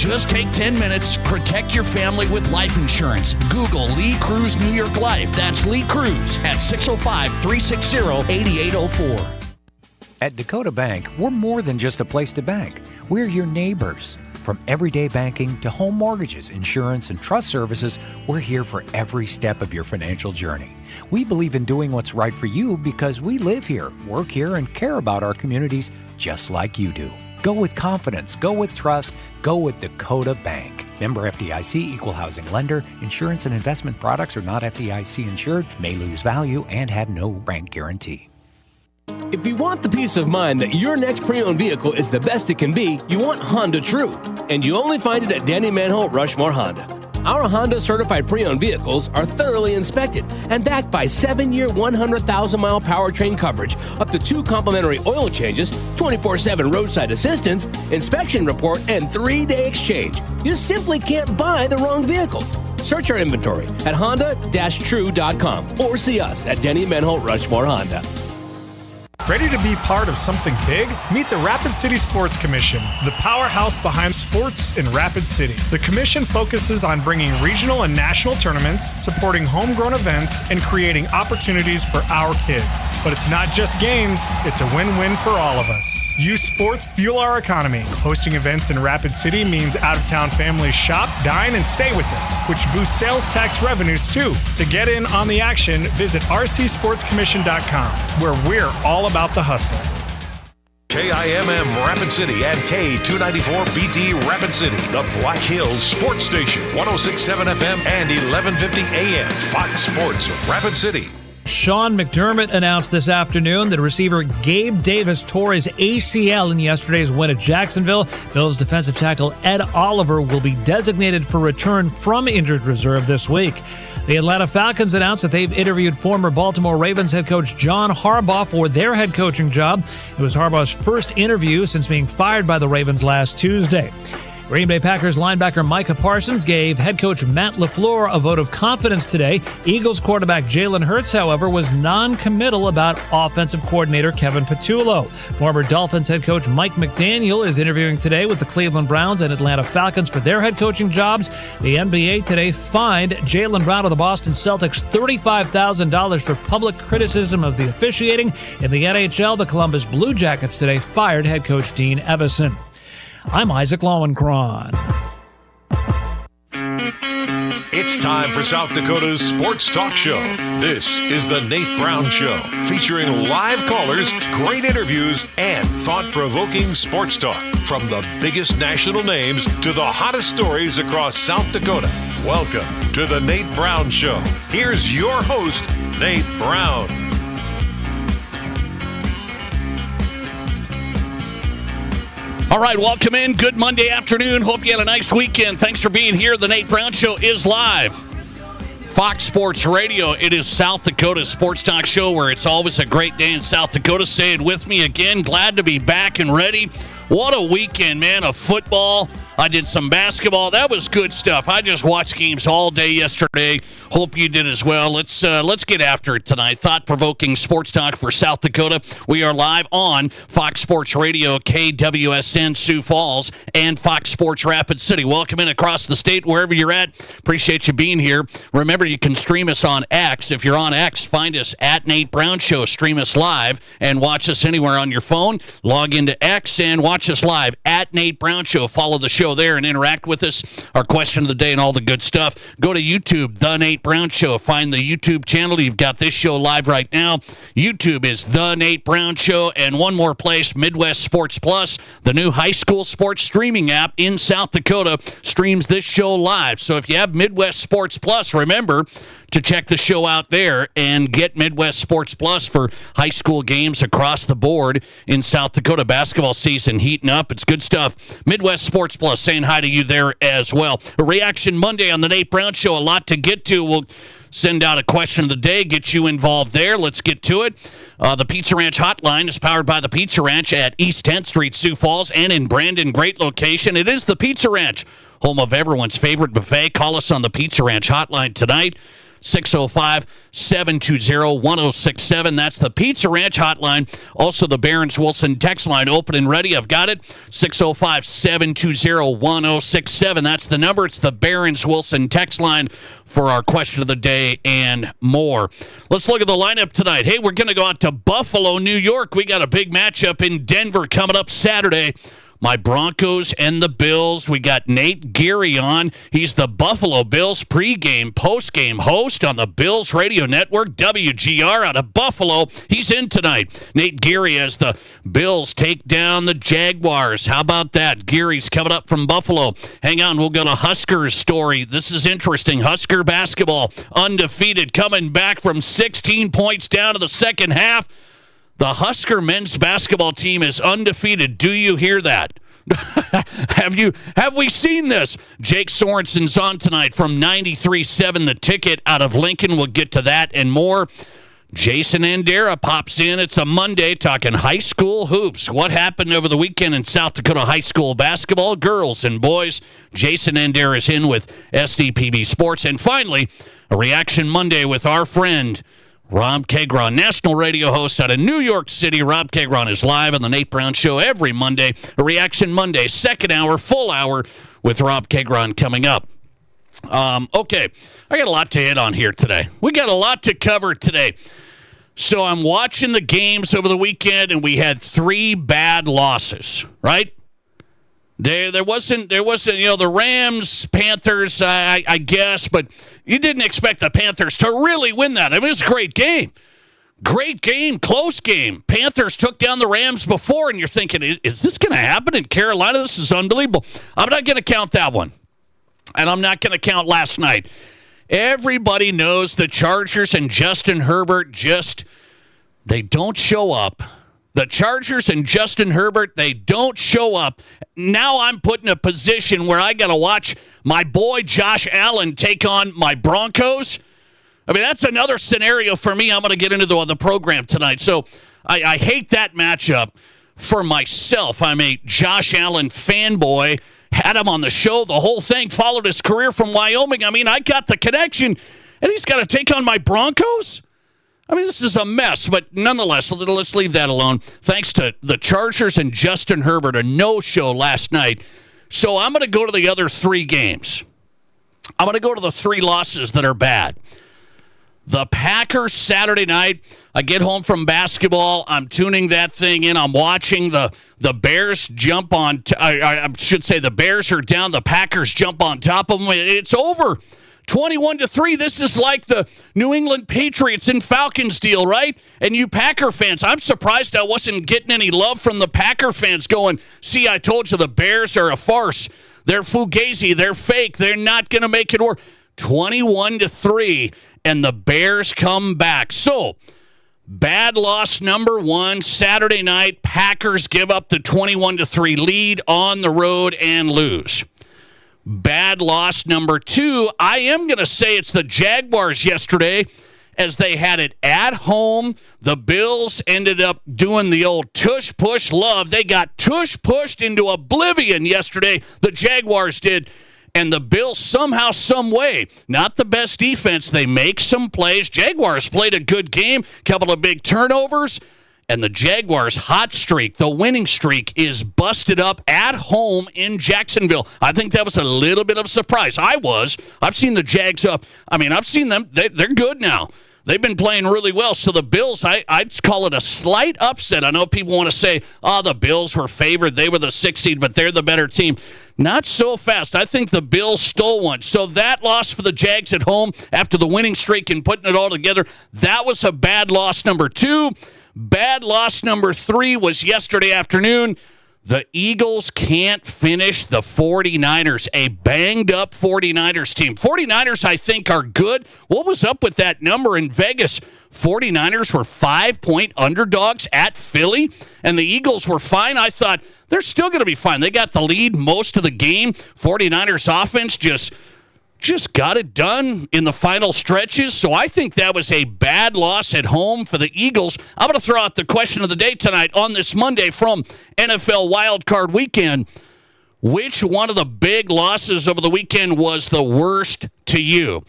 Just take 10 minutes, protect your family with life insurance. Google Lee Cruz New York Life. That's Lee Cruz at 605-360-8804. At Dakota Bank, we're more than just a place to bank. We're your neighbors. From everyday banking to home mortgages, insurance, and trust services, we're here for every step of your financial journey. We believe in doing what's right for you because we live here, work here, and care about our communities just like you do. Go with confidence, go with trust, go with Dakota Bank. Member FDIC, equal housing lender. Insurance and investment products are not FDIC insured, may lose value, and have no bank guarantee. If you want the peace of mind that your next pre-owned vehicle is the best it can be, you want Honda True. And you only find it at Danny Manholt Rushmore Honda. Our Honda certified pre-owned vehicles are thoroughly inspected and backed by 7-year, 100,000-mile powertrain coverage, up to 2 complimentary oil changes, 24/7 roadside assistance, inspection report, and 3-day exchange. You simply can't buy the wrong vehicle. Search our inventory at honda-true.com or see us at Denny Manholt Rushmore Honda. Ready to be part of something big? Meet the Rapid City Sports Commission, the powerhouse behind sports in Rapid City. The commission focuses on bringing regional and national tournaments, supporting homegrown events, and creating opportunities for our kids. But it's not just games, it's a win-win for all of us. Youth sports fuel our economy. Hosting events in Rapid City means out-of-town families shop, dine, and stay with us, which boosts sales tax revenues too. To get in on the action, visit rcsportscommission.com, where we're all about the hustle. KIMM Rapid City and K294BT Rapid City, the Black Hills Sports Station, 106.7 FM and 1150 AM, Fox Sports Rapid City. Sean McDermott announced this afternoon that receiver Gabe Davis tore his ACL in yesterday's win at Jacksonville. Bills defensive tackle Ed Oliver will be designated for return from injured reserve this week. The Atlanta Falcons announced that they've interviewed former Baltimore Ravens head coach John Harbaugh for their head coaching job. It was Harbaugh's first interview since being fired by the Ravens last Tuesday. Green Bay Packers linebacker Micah Parsons gave head coach Matt LaFleur a vote of confidence today. Eagles quarterback Jalen Hurts, however, was non-committal about offensive coordinator Kevin Patullo. Former Dolphins head coach Mike McDaniel is interviewing today with the Cleveland Browns and Atlanta Falcons for their head coaching jobs. The NBA today fined Jaylen Brown of the Boston Celtics $35,000 for public criticism of the officiating. In the NHL, the Columbus Blue Jackets today fired head coach Dean Evison. I'm Isaac Lowenkron. It's time for South Dakota's Sports Talk Show. This is the Nate Brown Show, featuring live callers, great interviews, and thought-provoking sports talk. From the biggest national names to the hottest stories across South Dakota. Welcome to the Nate Brown Show. Here's your host, Nate Brown. All right, welcome in. Good Monday afternoon. Hope you had a nice weekend. Thanks for being here. The Nate Brown Show is live. Fox Sports Radio. It is South Dakota's Sports Talk Show where it's always a great day in South Dakota. Say it with me again. Glad to be back and ready. What a weekend, man, of football. I did some basketball. That was good stuff. I just watched games all day yesterday. Hope you did as well. Let's get after it tonight. Thought-provoking sports talk for South Dakota. We are live on Fox Sports Radio, KWSN Sioux Falls, and Fox Sports Rapid City. Welcome in across the state, wherever you're at. Appreciate you being here. Remember, you can stream us on X. If you're on X, find us at Nate Brown Show. Stream us live and watch us anywhere on your phone. Log into X and watch us live at Nate Brown Show. Follow the show there and interact with us, our question of the day and all the good stuff. Go to YouTube, The Nate Brown Show. Find the YouTube channel. You've got this show live right now. YouTube is The Nate Brown Show. And one more place, Midwest Sports Plus, the new high school sports streaming app in South Dakota, streams this show live. So if you have Midwest Sports Plus, remember to check the show out there and get Midwest Sports Plus for high school games across the board in South Dakota. Basketball season heating up. It's good stuff. Midwest Sports Plus saying hi to you there as well. A Reaction Monday on the Nate Brown Show. A lot to get to. We'll send out a question of the day, get you involved there. Let's get to it. The Pizza Ranch hotline is powered by the Pizza Ranch at East 10th Street, Sioux Falls, and in Brandon. Great location. It is the Pizza Ranch, home of everyone's favorite buffet. Call us on the Pizza Ranch hotline tonight. 605-720-1067. That's the Pizza Ranch hotline. Also, the Barron's Wilson text line open and ready. I've got it. 605-720-1067. That's the number. It's the Barron's Wilson text line for our question of the day and more. Let's look at the lineup tonight. Hey, we're going to go out to Buffalo, New York. We got a big matchup in Denver coming up Saturday. My Broncos and the Bills. We got Nate Geary on. He's the Buffalo Bills pregame, postgame host on the Bills Radio Network, WGR out of Buffalo. He's in tonight. Nate Geary as the Bills take down the Jaguars. How about that? Geary's coming up from Buffalo. Hang on, we'll go to Huskers story. This is interesting. Husker basketball undefeated, coming back from 16 points down to the second half. The Husker men's basketball team is undefeated. Do you hear that? Have we seen this? Jake Sorensen's on tonight from 93.7 The Ticket out of Lincoln. We'll get to that and more. Jason Andera pops in. It's a Monday talking high school hoops. What happened over the weekend in South Dakota high school basketball, girls and boys? Jason Andera is in with SDPB Sports. And finally, a Reaction Monday with our friend Rob Kegron, national radio host out of New York City. Rob Kegron is live on the Nate Brown Show every Monday. A Reaction Monday, second hour, full hour with Rob Kegron coming up. Okay, I got a lot to hit on here today. We got a lot to cover today. So I'm watching the games over the weekend, and we had 3 bad losses, right? There wasn't, the Rams, Panthers, I guess, but you didn't expect the Panthers to really win that. I mean, it was a great game. Great game, close game. Panthers took down the Rams before, and you're thinking, is this going to happen in Carolina? This is unbelievable. I'm not going to count that one, and I'm not going to count last night. Everybody knows the Chargers and Justin Herbert they don't show up. The Chargers and Justin Herbert, they don't show up. Now I'm put in a position where I got to watch my boy Josh Allen take on my Broncos. I mean, that's another scenario for me I'm going to get into on the program tonight. So I hate that matchup for myself. I'm a Josh Allen fanboy. Had him on the show, the whole thing, followed his career from Wyoming. I mean, I got the connection, and he's got to take on my Broncos? I mean, this is a mess, but nonetheless, let's leave that alone. Thanks to the Chargers and Justin Herbert, a no-show last night. So I'm going to go to the other 3 games. I'm going to go to the 3 losses that are bad. The Packers Saturday night, I get home from basketball. I'm tuning that thing in. I'm watching the Bears jump on. I should say the Bears are down. The Packers jump on top of them. It's over. 21-3. This is like the New England Patriots and Falcons deal, right? And you Packer fans, I'm surprised I wasn't getting any love from the Packer fans going, see, I told you the Bears are a farce. They're fugazi. They're fake. They're not going to make it work. 21-3, and the Bears come back. So, bad loss number 1, Saturday night. Packers give up the 21-3 lead on the road and lose. Bad loss number 2, I am going to say it's the Jaguars yesterday as they had it at home. The Bills ended up doing the old tush-push love. They got tush-pushed into oblivion yesterday, the Jaguars did. And the Bills somehow, some way, not the best defense, they make some plays. Jaguars played a good game, couple of big turnovers. And the Jaguars' hot streak, the winning streak, is busted up at home in Jacksonville. I think that was a little bit of a surprise. I've seen the Jags up. I mean, I've seen them. They're good now. They've been playing really well. So the Bills, I'd call it a slight upset. I know people want to say, the Bills were favored. They were the 6th seed, but they're the better team. Not so fast. I think the Bills stole one. So that loss for the Jags at home after the winning streak and putting it all together, that was a bad loss number 2. Bad loss number 3 was yesterday afternoon. The Eagles can't finish the 49ers, a banged-up 49ers team. 49ers, I think, are good. What was up with that number in Vegas? 49ers were 5-point underdogs at Philly, and the Eagles were fine. I thought they're still going to be fine. They got the lead most of the game. 49ers offense just got it done in the final stretches. So I think that was a bad loss at home for the Eagles. I'm going to throw out the question of the day tonight on this Monday from NFL Wildcard Weekend. Which one of the big losses over the weekend was the worst to you?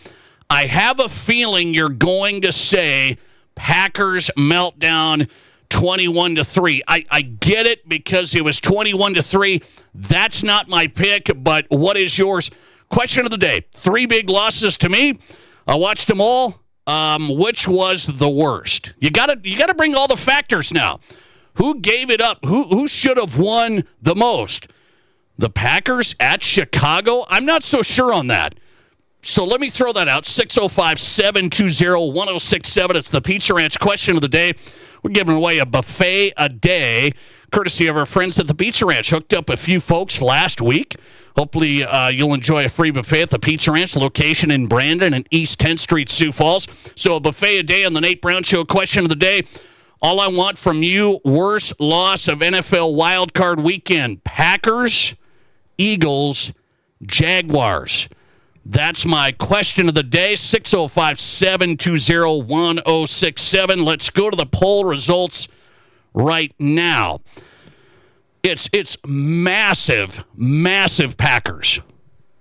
I have a feeling you're going to say Packers meltdown 21-3. I get it because it was 21-3. That's not my pick, but what is yours? Question of the day. 3 big losses to me. I watched them all. Which was the worst? You gotta bring all the factors now. Who gave it up? Who should have won the most? The Packers at Chicago? I'm not so sure on that. So let me throw that out. 605-720-1067. It's the Pizza Ranch question of the day. We're giving away a buffet a day, courtesy of our friends at the Pizza Ranch. Hooked up a few folks last week. Hopefully you'll enjoy a free buffet at the Pizza Ranch, location in Brandon and East 10th Street, Sioux Falls. So a buffet a day on the Nate Brown Show question of the day. All I want from you, worst loss of NFL wildcard weekend. Packers, Eagles, Jaguars. That's my question of the day, 605-720-1067. Let's go to the poll results right now. It's massive, massive Packers.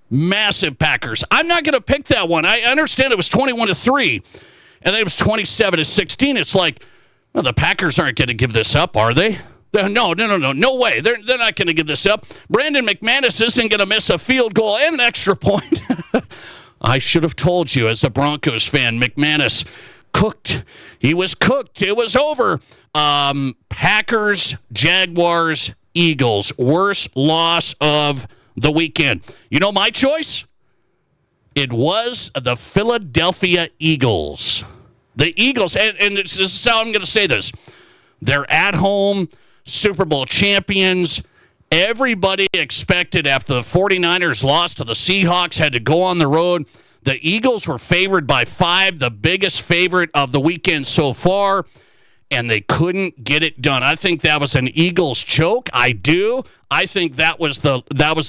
Massive Packers. I'm not going to pick that one. I understand it was 21-3, and then it was 27-16. It's like, well, the Packers aren't going to give this up, are they? No way. They're not going to give this up. Brandon McManus isn't going to miss a field goal and an extra point. I should have told you as a Broncos fan, McManus cooked. He was cooked. It was over. Packers, Jaguars, Eagles. Worst loss of the weekend. You know my choice? It was the Philadelphia Eagles. The Eagles, and this is how I'm going to say this. They're at home. Super Bowl champions. Everybody expected after the 49ers lost to the Seahawks, had to go on the road. The Eagles were favored by 5, the biggest favorite of the weekend so far, and they couldn't get it done. I think that was an Eagles choke. I do. I think that was the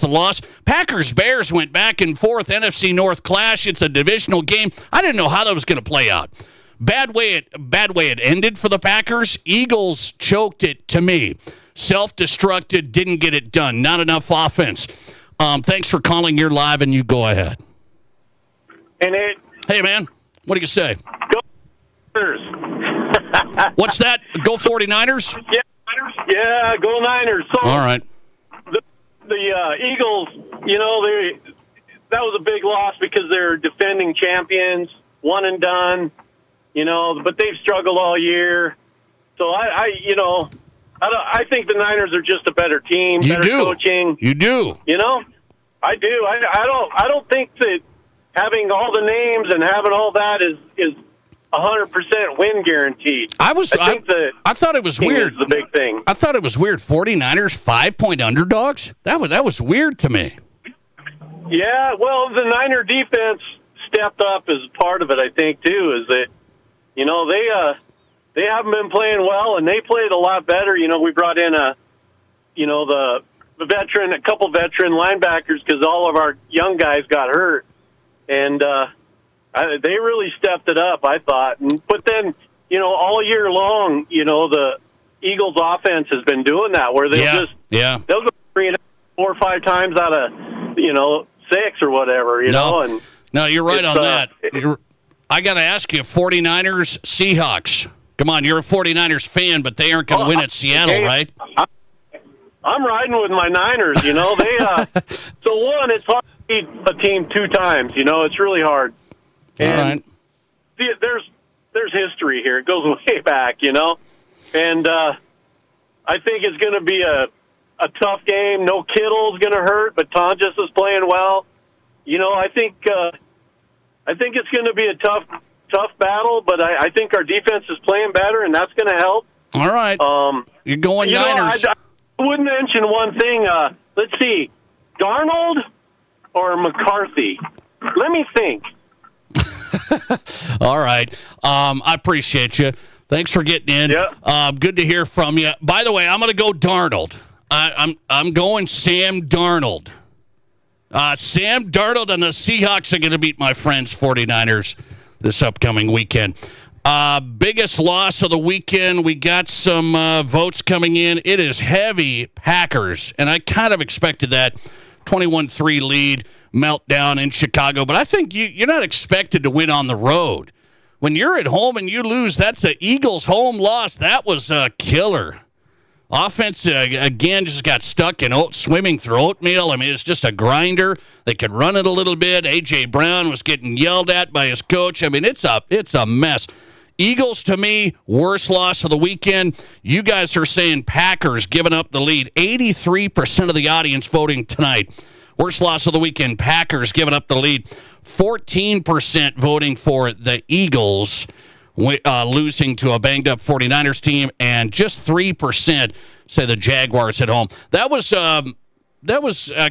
loss. Packers-Bears went back and forth, NFC North clash. It's a divisional game. I didn't know how that was going to play out. Bad way it ended for the Packers. Eagles choked it to me. Self-destructed, didn't get it done. Not enough offense. Thanks for calling. You're live, and you go ahead. Hey, Nate. Hey, man. What do you say? Go 49ers. What's that? Go 49ers? Yeah, go Niners. So all right. The Eagles, that was a big loss because they're defending champions, one and done. But they've struggled all year. So I think the Niners are just a better team, better coaching. You do. I do. I don't think that having all the names and having all that is 100% win guaranteed. I thought it was weird. Is the big thing. I thought it was weird. 49ers 5-point underdogs. That was weird to me. Yeah, well, the Niner defense stepped up as part of it. I think too is that they haven't been playing well, and they played a lot better. We brought in a couple veteran linebackers because all of our young guys got hurt, and they really stepped it up, I thought. But then, all year long, the Eagles offense has been doing that where they'll go 4 or 5 times out of 6 or whatever. No, you're right on that. I got to ask you, 49ers, Seahawks. Come on, you're a 49ers fan, but they aren't going to win at Seattle, right? I'm riding with my Niners, They so one, it's hard to beat a team 2 times, It's really hard. And all right. There's history here. It goes way back, And I think it's going to be a tough game. No Kittle's going to hurt, but Tonjes is playing well. I think it's going to be a tough battle, but I think our defense is playing better, and that's going to help. All right. You're going Niners. I wouldn't mention one thing. Let's see. Darnold or McCarthy? Let me think. All right. I appreciate you. Thanks for getting in. Yeah. Good to hear from you. By the way, I'm going to go Darnold. I'm going Sam Darnold. Sam Darnold and the Seahawks are going to beat my friends 49ers this upcoming weekend. Biggest loss of the weekend. We got some votes coming in. It is heavy Packers, and I kind of expected that 21-3 lead. meltdown in Chicago. But I think you're not expected to win on the road. When you're at home and you lose, that's the Eagles' home loss. That was a killer. Offense, again, just got stuck in swimming through oatmeal. I mean, it's just a grinder. They could run it a little bit. A.J. Brown was getting yelled at by his coach. I mean, it's a mess. Eagles, to me, worst loss of the weekend. You guys are saying Packers giving up the lead. 83% of the audience voting tonight. Worst loss of the weekend, Packers giving up the lead. 14% voting for the Eagles losing to a banged-up 49ers team, and just 3% say the Jaguars at home. That was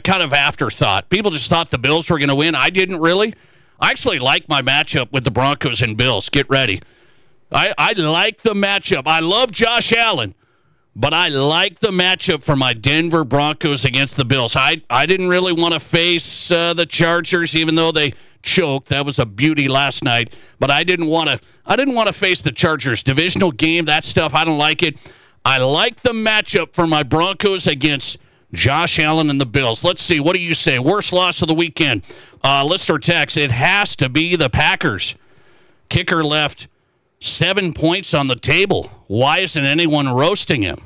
kind of afterthought. People just thought the Bills were going to win. I didn't really. I actually like my matchup with the Broncos and Bills. Get ready. I like the matchup. I love Josh Allen, but I like the matchup for my Denver Broncos against the Bills. I didn't really want to face the Chargers, even though they choked. That was a beauty last night, but I didn't want to face the Chargers. Divisional game, that stuff, I don't like it. I like the matchup for my Broncos against Josh Allen and the Bills. Let's see. What do you say? Worst loss of the weekend. Listener text, it has to be the Packers. Kicker left 7 points on the table. Why isn't anyone roasting him?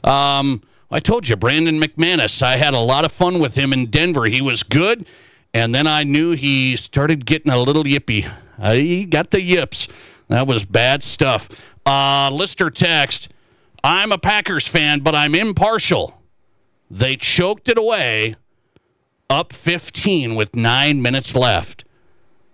I told you, Brandon McManus. I had a lot of fun with him in Denver. He was good, and then I knew he started getting a little yippy. He got the yips. That was bad stuff. Lister text, I'm a Packers fan, but I'm impartial. They choked it away, up 15 with 9 minutes left.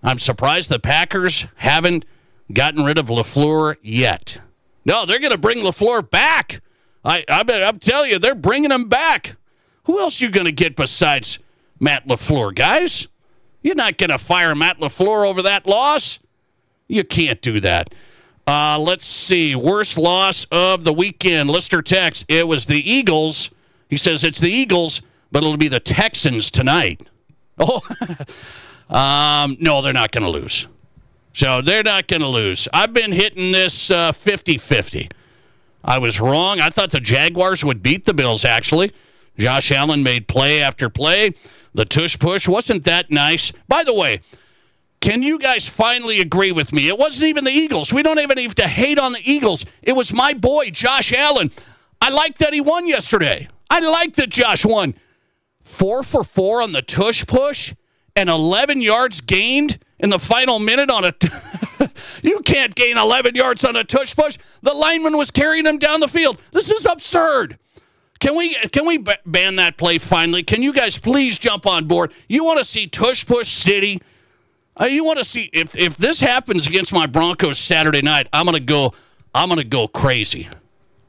I'm surprised the Packers haven't gotten rid of LaFleur yet. No, they're going to bring LaFleur back. I'm telling you, they're bringing him back. Who else you going to get besides Matt LaFleur, guys? You're not going to fire Matt LaFleur over that loss. You can't do that. Let's see. Worst loss of the weekend. Lister text, it was the Eagles. He says it's the Eagles, but it'll be the Texans tonight. Oh, no, they're not going to lose. So they're not going to lose. I've been hitting this 50-50. I was wrong. I thought the Jaguars would beat the Bills, actually. Josh Allen made play after play. The tush push wasn't that nice. By the way, can you guys finally agree with me? It wasn't even the Eagles. We don't even have to hate on the Eagles. It was my boy, Josh Allen. I like that he won yesterday. I like that Josh won. 4 for 4 on the tush push and 11 yards gained in the final minute on a... You can't gain 11 yards on a tush push. The lineman was carrying him down the field. This is absurd. Can we ban that play finally? Can you guys please jump on board? You want to see tush push city? You want to see if this happens against my Broncos Saturday night? I'm gonna go crazy.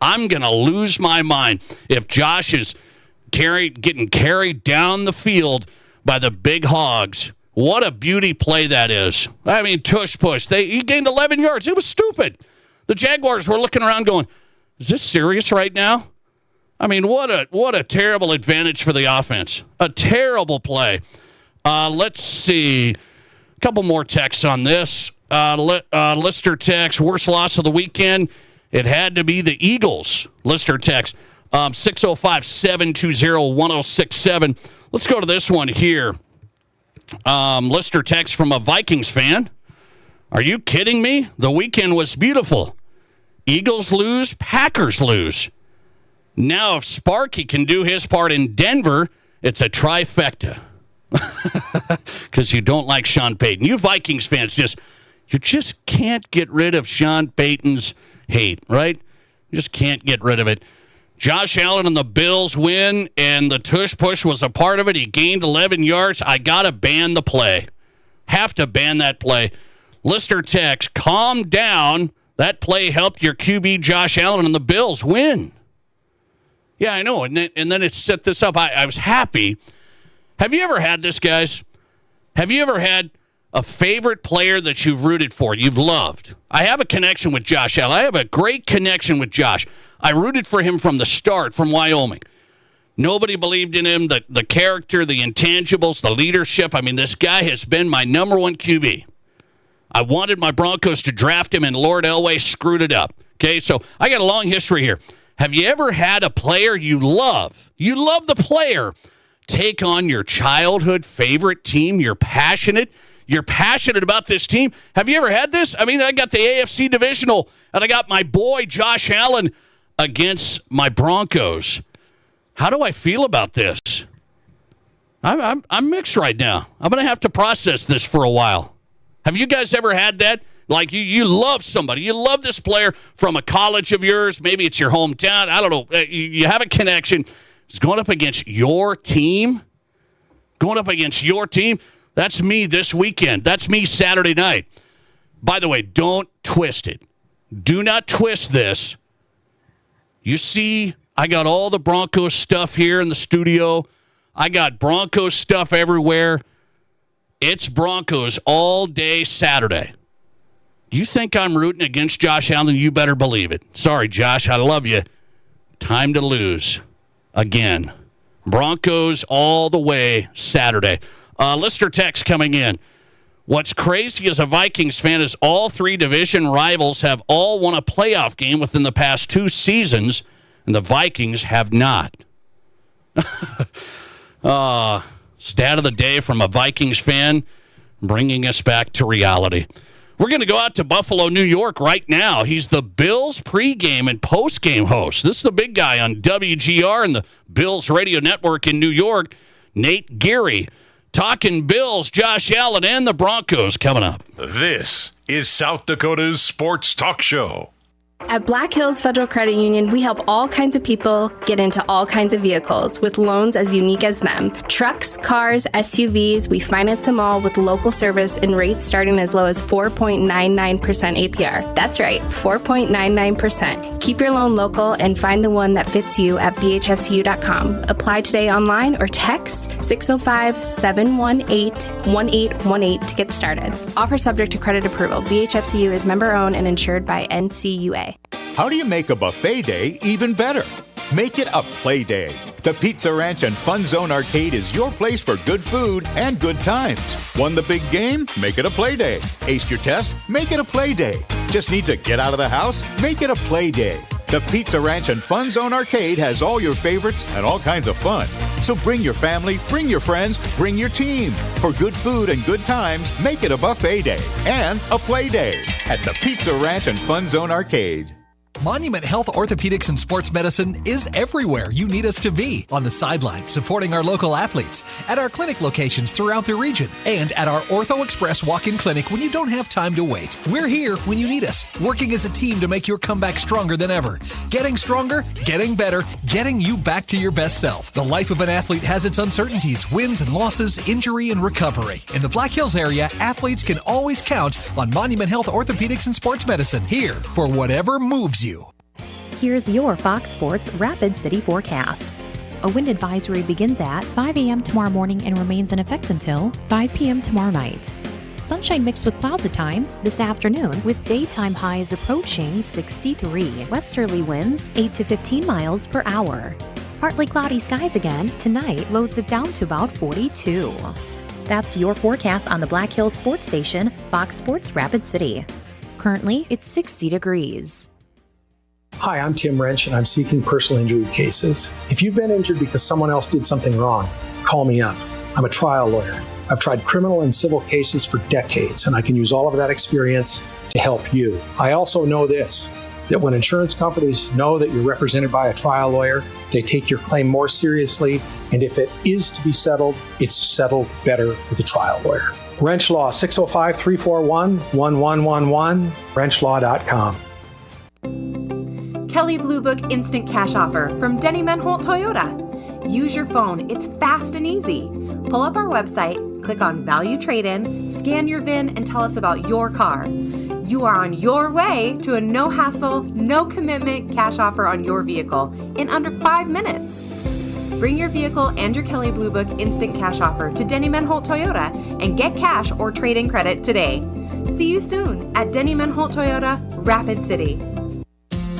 I'm gonna lose my mind if Josh is getting carried down the field by the big hogs. What a beauty play that is. I mean, tush push. He gained 11 yards. It was stupid. The Jaguars were looking around going, is this serious right now? I mean, what a terrible advantage for the offense. A terrible play. Let's see. A couple more texts on this. Lister text, worst loss of the weekend. It had to be the Eagles. Lister text, 605-720-1067. Let's go to this one here. Lister text from a Vikings fan. Are you kidding me? The weekend was beautiful. Eagles lose, Packers lose. Now, if Sparky can do his part in Denver, it's a trifecta. Because you don't like Sean Payton. You Vikings fans you just can't get rid of Sean Payton's hate, right? You just can't get rid of it. Josh Allen and the Bills win, and the tush push was a part of it. He gained 11 yards. I got to ban the play. Have to ban that play. Lister text, calm down. That play helped your QB Josh Allen and the Bills win. Yeah, I know. And then it set this up. I was happy. Have you ever had this, guys? Have you ever had a favorite player that you've rooted for, you've loved? I have a connection with Josh Allen. I have a great connection with Josh. I rooted for him from the start, from Wyoming. Nobody believed in him, the character, the intangibles, the leadership. I mean, this guy has been my number one QB. I wanted my Broncos to draft him, and Lord Elway screwed it up. Okay, so I got a long history here. Have you ever had a player you love? You love the player. take on your childhood favorite team. You're passionate. You're passionate about this team. Have you ever had this? I mean, I got the AFC Divisional, and I got my boy Josh Allen against my Broncos. How do I feel about this? I'm mixed right now. I'm going to have to process this for a while. Have you guys ever had that? Like you love somebody. You love this player from a college of yours. Maybe it's your hometown. I don't know. You have a connection. It's going up against your team. Going up against your team. That's me this weekend. That's me Saturday night. By the way, don't twist it. Do not twist this. You see, I got all the Broncos stuff here in the studio. I got Broncos stuff everywhere. It's Broncos all day Saturday. You think I'm rooting against Josh Allen? You better believe it. Sorry, Josh. I love you. Time to lose again. Broncos all the way Saturday. Listener text coming in. What's crazy as a Vikings fan is all three division rivals have all won a playoff game within the past 2 seasons, and the Vikings have not. Stat of the day from a Vikings fan, bringing us back to reality. We're going to go out to Buffalo, New York right now. He's the Bills pregame and postgame host. This is the big guy on WGR and the Bills radio network in New York, Nate Geary. Talking Bills, Josh Allen, and the Broncos coming up. This is South Dakota's Sports Talk Show. At Black Hills Federal Credit Union, we help all kinds of people get into all kinds of vehicles with loans as unique as them. Trucks, cars, SUVs, we finance them all with local service and rates starting as low as 4.99% APR. That's right, 4.99%. Keep your loan local and find the one that fits you at bhfcu.com. Apply today online or text 605-718-1818 to get started. Offer subject to credit approval. BHFCU is member-owned and insured by NCUA. How do you make a buffet day even better? Make it a play day. The Pizza Ranch and Fun Zone Arcade is your place for good food and good times. Won the big game? Make it a play day. Aced your test? Make it a play day. Just need to get out of the house? Make it a play day. The Pizza Ranch and Fun Zone Arcade has all your favorites and all kinds of fun. So bring your family, bring your friends, bring your team. For good food and good times, make it a buffet day and a play day at the Pizza Ranch and Fun Zone Arcade. Monument Health Orthopedics and Sports Medicine is everywhere you need us to be. On the sidelines, supporting our local athletes, at our clinic locations throughout the region, and at our Ortho Express walk-in clinic when you don't have time to wait. We're here when you need us, working as a team to make your comeback stronger than ever. Getting stronger, getting better, getting you back to your best self. The life of an athlete has its uncertainties, wins and losses, injury and recovery. In the Black Hills area, athletes can always count on Monument Health Orthopedics and Sports Medicine, here for whatever moves you. Here's your Fox Sports Rapid City forecast. A wind advisory begins at 5 a.m. tomorrow morning and remains in effect until 5 p.m. tomorrow night. Sunshine mixed with clouds at times this afternoon, with daytime highs approaching 63. Westerly winds 8 to 15 miles per hour. Partly cloudy skies again. Tonight, lows dip down to about 42. That's your forecast on the Black Hills Sports Station, Fox Sports Rapid City. Currently, it's 60 degrees. Hi, I'm Tim Wrench, and I'm seeking personal injury cases. If you've been injured because someone else did something wrong, call me up. I'm a trial lawyer. I've tried criminal and civil cases for decades, and I can use all of that experience to help you. I also know this, that when insurance companies know that you're represented by a trial lawyer, they take your claim more seriously, and if it is to be settled, it's settled better with a trial lawyer. Wrench Law, 605-341-1111, wrenchlaw.com. Kelley Blue Book Instant Cash Offer from Denny Menholt Toyota. Use your phone. It's fast and easy. Pull up our website, click on Value Trade-In, scan your VIN, and tell us about your car. You are on your way to a no-hassle, no-commitment cash offer on your vehicle in under 5 minutes. Bring your vehicle and your Kelley Blue Book Instant Cash Offer to Denny Menholt Toyota and get cash or trade-in credit today. See you soon at Denny Menholt Toyota, Rapid City.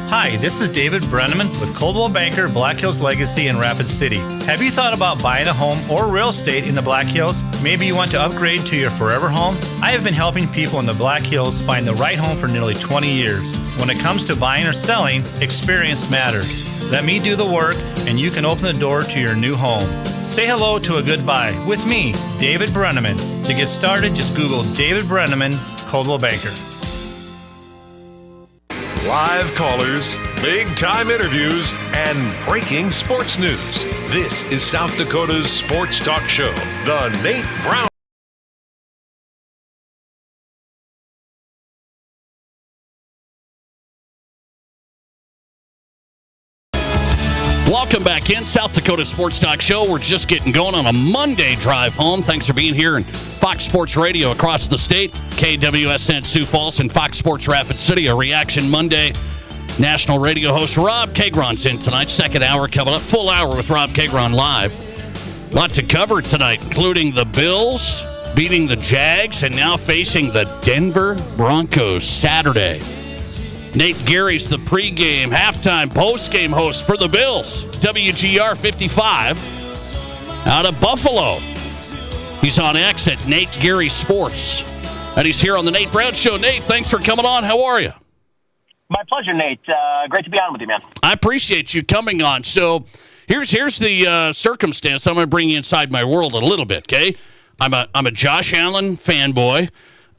Hi, this is David Brenneman with Coldwell Banker, Black Hills Legacy in Rapid City. Have you thought about buying a home or real estate in the Black Hills? Maybe you want to upgrade to your forever home? I have been helping people in the Black Hills find the right home for nearly 20 years. When it comes to buying or selling, experience matters. Let me do the work and you can open the door to your new home. Say hello to a goodbye with me, David Brenneman. To get started, just Google David Brenneman, Coldwell Banker. Live callers, big-time interviews, and breaking sports news. This is South Dakota's sports talk show, The Nate Brown. Welcome back in South Dakota Sports Talk Show. We're just getting going on a Monday drive home. Thanks for being here in Fox Sports Radio across the state, KWSN Sioux Falls, and Fox Sports Rapid City. A Reaction Monday. National radio host Rob Kagron's in tonight. Second hour coming up. Full hour with Rob Kagron live. A lot to cover tonight, including the Bills beating the Jags and now facing the Denver Broncos Saturday. Nate Geary's the pregame, halftime, postgame host for the Bills. WGR 55 out of Buffalo. He's on X at Nate Geary Sports. And he's here on the Nate Brown Show. Nate, thanks for coming on. How are you? My pleasure, Nate. Great to be on with you, man. I appreciate you coming on. So here's the circumstance. I'm going to bring you inside my world a little bit, okay? I'm a Josh Allen fanboy.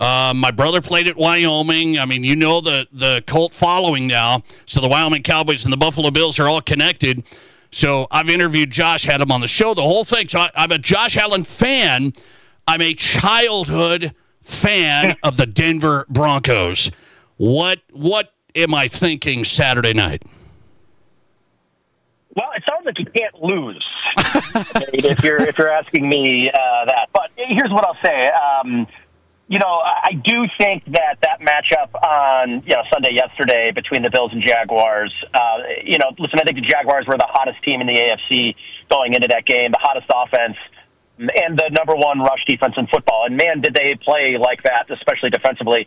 My brother played at Wyoming. I mean, you know the cult following now. So the Wyoming Cowboys and the Buffalo Bills are all connected. So I've interviewed Josh, had him on the show, the whole thing. So I'm a Josh Allen fan. I'm a childhood fan of the Denver Broncos. What am I thinking Saturday night? Well, it sounds like you can't lose if you're asking me that. But here's what I'll say. I do think that matchup on Sunday yesterday between the Bills and Jaguars. Listen, I think the Jaguars were the hottest team in the AFC going into that game, the hottest offense, and the number one rush defense in football. And man, did they play like that, especially defensively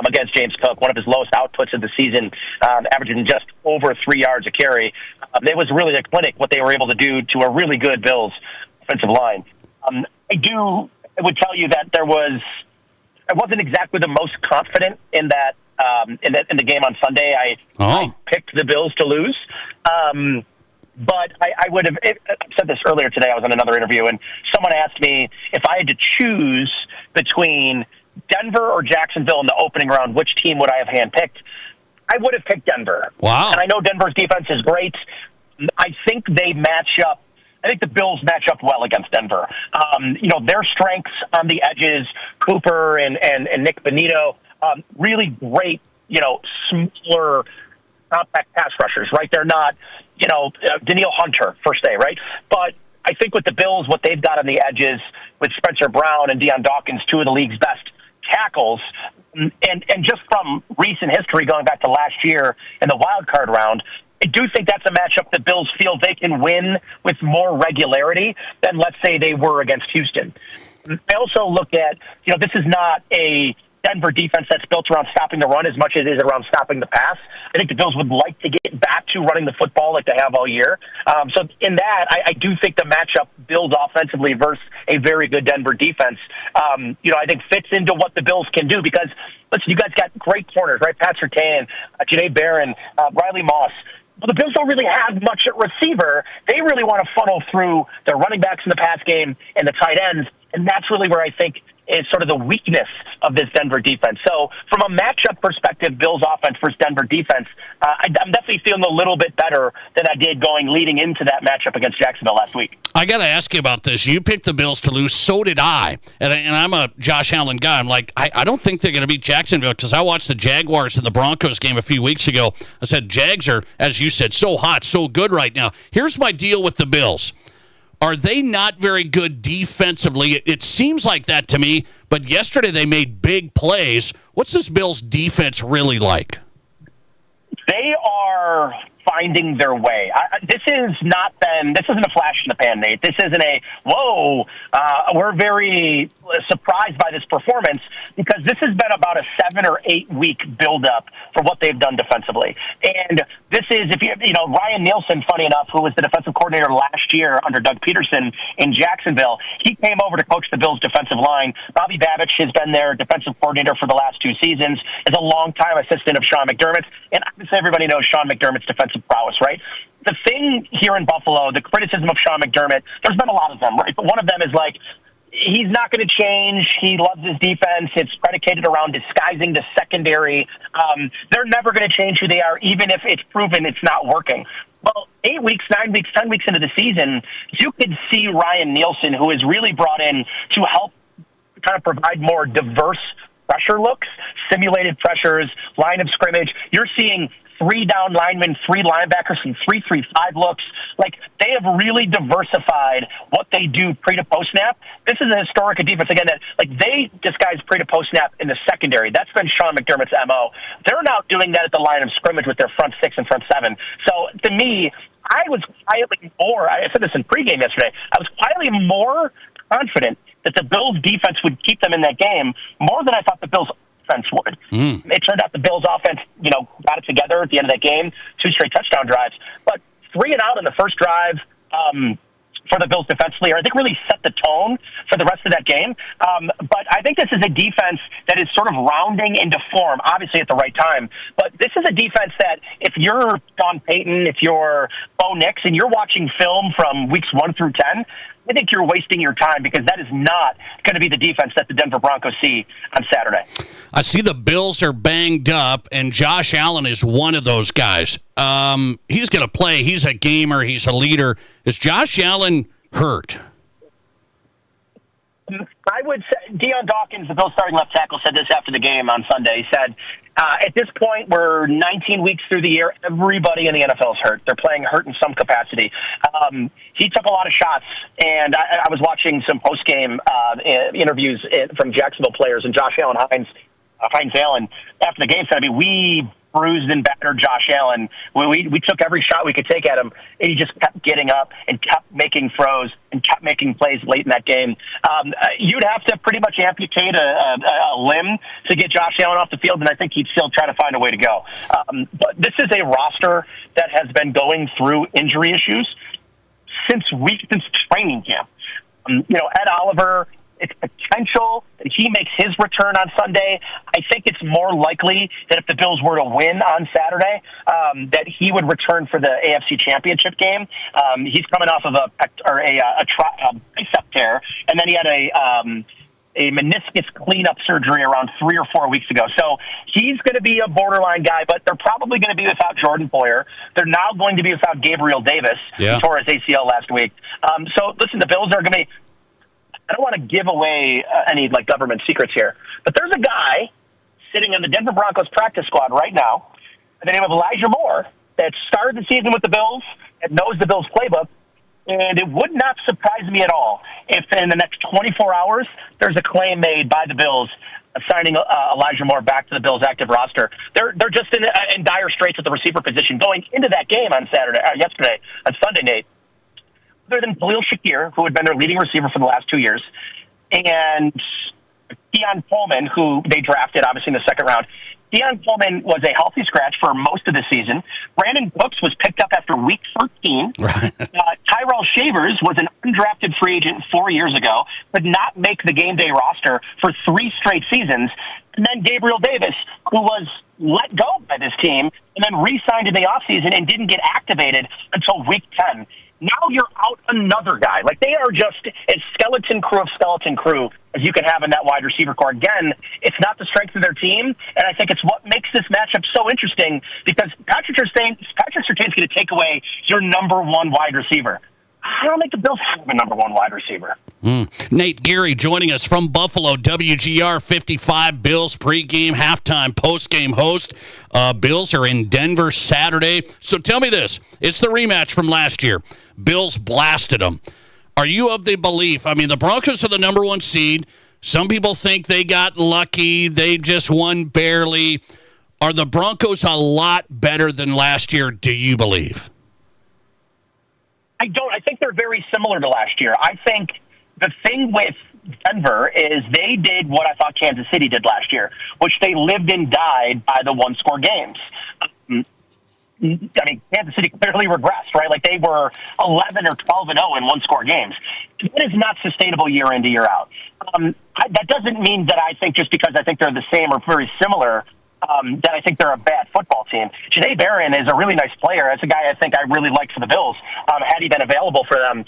against James Cook, one of his lowest outputs of the season, averaging just over 3 yards a carry. It was really a clinic what they were able to do to a really good Bills offensive line. I would tell you that I wasn't exactly the most confident in that in the game on Sunday. I picked the Bills to lose, but I would have said this earlier today. I was on another interview, and someone asked me if I had to choose between Denver or Jacksonville in the opening round, which team would I have handpicked? I would have picked Denver. Wow! And I know Denver's defense is great. I think they match up. I think the Bills match up well against Denver. Their strengths on the edges, Cooper and Nick Bonito, really great, smaller, compact pass rushers, right? They're not, Danielle Hunter, first day, right? But I think with the Bills, what they've got on the edges with Spencer Brown and Deion Dawkins, two of the league's best tackles, and just from recent history going back to last year in the wild card round, I do think that's a matchup the Bills feel they can win with more regularity than, let's say, they were against Houston. I also look at, this is not a Denver defense that's built around stopping the run as much as it is around stopping the pass. I think the Bills would like to get back to running the football like they have all year. So in that, I do think the matchup Bills offensively versus a very good Denver defense, I think fits into what the Bills can do because, listen, you guys got great corners, right? Pat Surtain, Janae Barron, Riley Moss. Well, the Bills don't really have much at receiver. They really want to funnel through their running backs in the pass game and the tight ends, and that's really where I think is sort of the weakness of this Denver defense. So from a matchup perspective, Bills offense versus Denver defense, I'm definitely feeling a little bit better than I did leading into that matchup against Jacksonville last week. I got to ask you about this. You picked the Bills to lose. So did I. And I'm a Josh Allen guy. I'm like, I don't think they're going to beat Jacksonville because I watched the Jaguars and the Broncos game a few weeks ago. I said, Jags are, as you said, so hot, so good right now. Here's my deal with the Bills. Are they not very good defensively? It seems like that to me, but yesterday they made big plays. What's this Bills defense really like? They are finding their way. This isn't a flash in the pan, Nate. This isn't we're very surprised by this performance because this has been about a 7 or 8 week buildup for what they've done defensively. And this is, Ryan Nielsen, funny enough, who was the defensive coordinator last year under Doug Peterson in Jacksonville, he came over to coach the Bills defensive line. Bobby Babich has been their defensive coordinator for the last 2 seasons, is a longtime assistant of Sean McDermott's, and obviously everybody knows Sean McDermott's defensive prowess, right? the thing here in Buffalo, the criticism of Sean McDermott, there's been a lot of them, right? But one of them is like, he's not going to change. He loves his defense. It's predicated around disguising the secondary. They're never going to change who they are, even if it's proven it's not working. Well, 8 weeks, 9 weeks, 10 weeks into the season, you could see Ryan Nielsen, who is really brought in to help kind of provide more diverse pressure looks, simulated pressures, line of scrimmage. You're seeing 3 down linemen, 3 linebackers, some 3-3-5 looks. Like, they have really diversified what they do pre to post snap. This is a historic defense, again, that, like, they disguise pre to post snap in the secondary. That's been Sean McDermott's MO. They're now doing that at the line of scrimmage with their front 6 and front 7. So, to me, I was quietly more, I said this in pregame yesterday, I was quietly more confident that the Bills' defense would keep them in that game more than I thought the Bills' offense would. It turned out the Bills' offense, got it together at the end of that game, 2 straight touchdown drives. But 3 and out in the first drive for the Bills defensively, I think really set the tone for the rest of that game. But I think this is a defense that is sort of rounding into form, obviously at the right time. But this is a defense that if you're Don Payton, if you're Bo Nix, and you're watching film from weeks 1 through 10, I think you're wasting your time because that is not going to be the defense that the Denver Broncos see on Saturday. I see the Bills are banged up, and Josh Allen is one of those guys. He's going to play. He's a gamer. He's a leader. Is Josh Allen hurt? I would say Deion Dawkins, the Bills starting left tackle, said this after the game on Sunday. He said, at this point, we're 19 weeks through the year. Everybody in the NFL is hurt. They're playing hurt in some capacity. He took a lot of shots, and I was watching some post-game interviews from Jacksonville players, and Josh Allen, Hines Allen, after the game said, we bruised and battered Josh Allen. We took every shot we could take at him, and he just kept getting up and kept making throws and kept making plays late in that game. You'd have to pretty much amputate a limb to get Josh Allen off the field, and I think he'd still try to find a way to go. But this is a roster that has been going through injury issues since training camp. Ed Oliver, it's potential that he makes his return on Sunday. I think it's more likely that if the Bills were to win on Saturday, that he would return for the AFC Championship game. He's coming off of a bicep tear, and then he had a meniscus cleanup surgery around 3 or 4 weeks ago. So he's going to be a borderline guy, but they're probably going to be without Jordan Poyer. They're now going to be without Gabriel Davis, who tore his ACL last week. So listen, the Bills are going to be, I don't want to give away any government secrets here, but there's a guy sitting on the Denver Broncos practice squad right now by the name of Elijah Moore that started the season with the Bills, that knows the Bills playbook, and it would not surprise me at all if in the next 24 hours there's a claim made by the Bills assigning Elijah Moore back to the Bills' active roster. They're just in dire straits at the receiver position going into that game on yesterday, on Sunday, Nate. Other than Khalil Shakir, who had been their leading receiver for the last 2 years, and Deion Coleman, who they drafted, obviously, in the second round. Deion Coleman was a healthy scratch for most of the season. Brandon Brooks was picked up after week 13. Right. Tyrell Shavers was an undrafted free agent 4 years ago, could not make the game day roster for 3 straight seasons. And then Gabriel Davis, who was let go by this team and then re-signed in the offseason and didn't get activated until week 10. Now you're out another guy. They are just a skeleton crew as you can have in that wide receiver core. Again, it's not the strength of their team, and I think it's what makes this matchup so interesting because Patrick Surtain's going to take away your number 1 wide receiver. I don't think the Bills have a number 1 wide receiver. Nate Geary joining us from Buffalo, WGR 55 Bills pregame, halftime, postgame host. Bills are in Denver Saturday. So tell me this. It's the rematch from last year. Bills blasted them. Are you of the belief, the Broncos are the number 1 seed. Some people think they got lucky. They just won barely. Are the Broncos a lot better than last year, do you believe? I don't. I think they're very similar to last year. I think the thing with Denver is they did what I thought Kansas City did last year, which they lived and died by the 1-score games. Kansas City clearly regressed, right? They were 11 or 12-0 in 1-score games. That is not sustainable year in to year out. That doesn't mean that I think just because I think they're the same or very similar that I think they're a bad football team. Janae Barron is a really nice player. That's a guy I think I really liked for the Bills, had he been available for them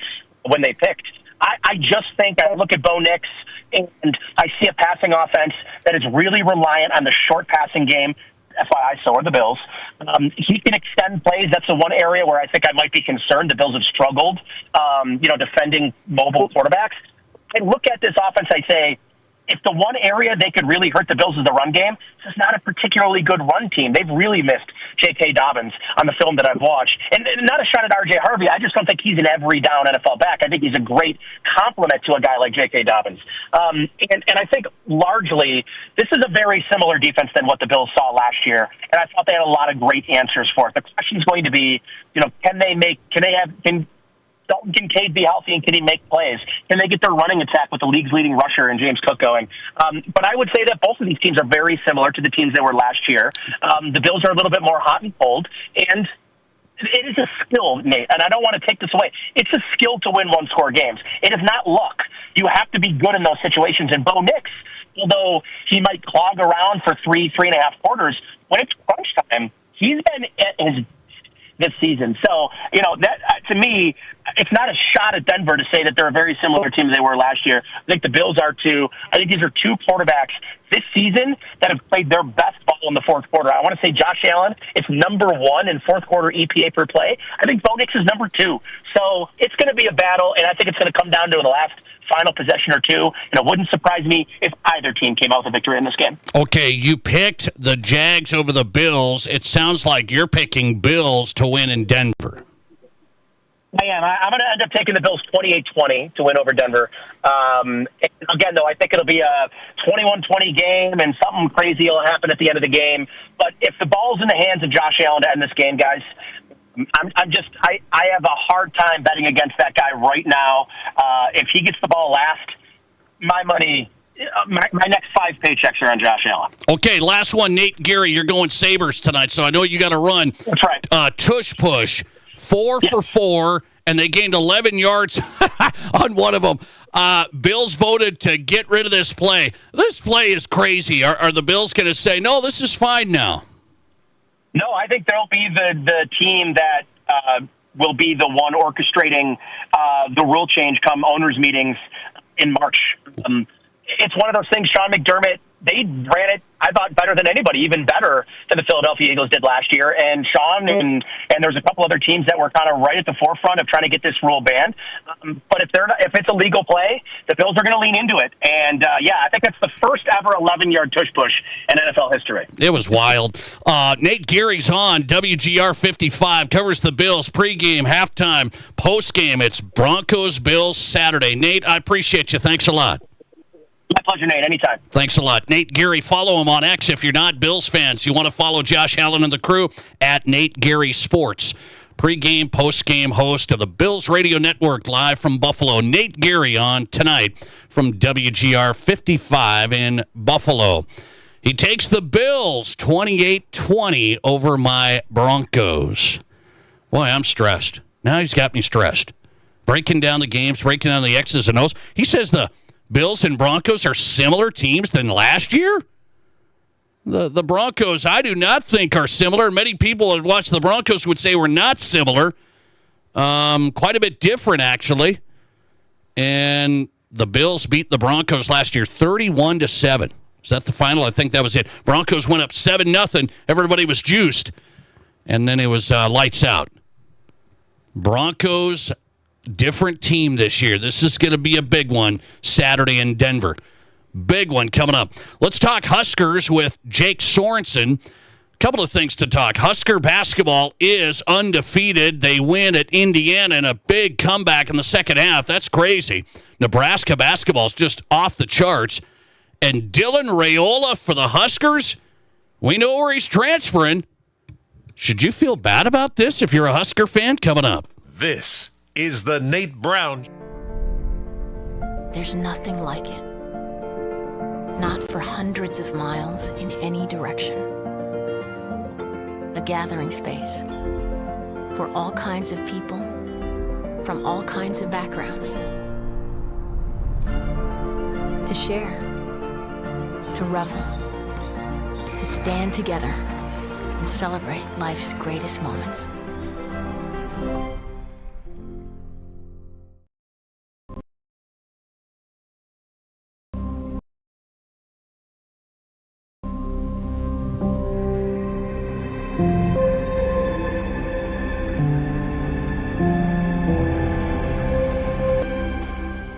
when they picked. I just think I look at Bo Nix, and I see a passing offense that is really reliant on the short passing game. FYI, so are the Bills. He can extend plays. That's the one area where I think I might be concerned. The Bills have struggled, defending mobile quarterbacks. I look at this offense, I say, if the one area they could really hurt the Bills is the run game, this is not a particularly good run team. They've really missed J.K. Dobbins on the film that I've watched. And not a shot at R.J. Harvey. I just don't think he's an every down NFL back. I think he's a great complement to a guy like J.K. Dobbins. And I think largely this is a very similar defense than what the Bills saw last year. And I thought they had a lot of great answers for it. The question is going to be, can Dalton Kincaid be healthy and can he make plays? Can they get their running attack with the league's leading rusher and James Cook going? But I would say that both of these teams are very similar to the teams that were last year. The Bills are a little bit more hot and cold, and it is a skill, Nate, and I don't want to take this away. It's a skill to win one-score games. It is not luck. You have to be good in those situations. And Bo Nix, although he might clog around for 3.5 quarters, when it's crunch time, he's been at his this season. So, that to me, it's not a shot at Denver to say that they're a very similar team as they were last year. I think the Bills are too. I think these are two quarterbacks this season that have played their best ball in the fourth quarter. I want to say Josh Allen is number 1 in fourth quarter EPA per play. I think Bo Nix is number 2. So it's going to be a battle, and I think it's going to come down to the last final possession or two, and it wouldn't surprise me if either team came out with a victory in this game. Okay, you picked the Jags over the Bills. It sounds like you're picking Bills to win in Denver. I am. I'm going to end up taking the Bills 28-20 to win over Denver. Again, though, I think it'll be a 21-20 game, and something crazy will happen at the end of the game. But if the ball's in the hands of Josh Allen to end this game, guys, I have a hard time betting against that guy right now. If he gets the ball last, my money, my next 5 paychecks are on Josh Allen. Okay, last one, Nate Geary. You're going Sabres tonight, so I know you got to run. That's right. Tush push, 4 for 4, and they gained 11 yards on one of them. Bills voted to get rid of this play. This play is crazy. Are the Bills going to say, no, this is fine now? No, I think they'll be the team that will be the one orchestrating the rule change come owners' meetings in March. It's one of those things, Sean McDermott, they ran it, I thought, better than anybody, even better than the Philadelphia Eagles did last year. And Sean and there's a couple other teams that were kind of right at the forefront of trying to get this rule banned. But if it's a legal play, the Bills are going to lean into it. And, I think that's the first ever 11-yard tush push in NFL history. It was wild. Nate Geary's on WGR 55, covers the Bills pregame, halftime, postgame. It's Broncos-Bills Saturday. Nate, I appreciate you. Thanks a lot. My pleasure, Nate. Anytime. Thanks a lot. Nate Geary, follow him on X if you're not Bills fans. You want to follow Josh Allen and the crew at Nate Geary Sports. Pre-game, post-game host of the Bills Radio Network live from Buffalo. Nate Geary on tonight from WGR 55 in Buffalo. He takes the Bills 28-20 over my Broncos. Boy, I'm stressed. Now he's got me stressed. Breaking down the games, breaking down the X's and O's. He says the Bills and Broncos are similar teams than last year? The Broncos, I do not think are similar. Many people that watch the Broncos would say we're not similar. Quite a bit different, actually. And the Bills beat the Broncos last year 31-7. Is that the final? I think that was it. Broncos went up 7-0. Everybody was juiced. And then it was lights out. Broncos, different team this year. This is going to be a big one Saturday in Denver. Big one coming up. Let's talk Huskers with Jake Sorensen. A couple of things to talk. Husker basketball is undefeated. They win at Indiana in a big comeback in the second half. That's crazy. Nebraska basketball is just off the charts. And Dylan Raiola for the Huskers, we know where he's transferring. Should you feel bad about this if you're a Husker fan? Coming up. This is the Nate Brown. There's nothing like it. Not for hundreds of miles in any direction. A gathering space for all kinds of people from all kinds of backgrounds. To share, to revel, to stand together and celebrate life's greatest moments.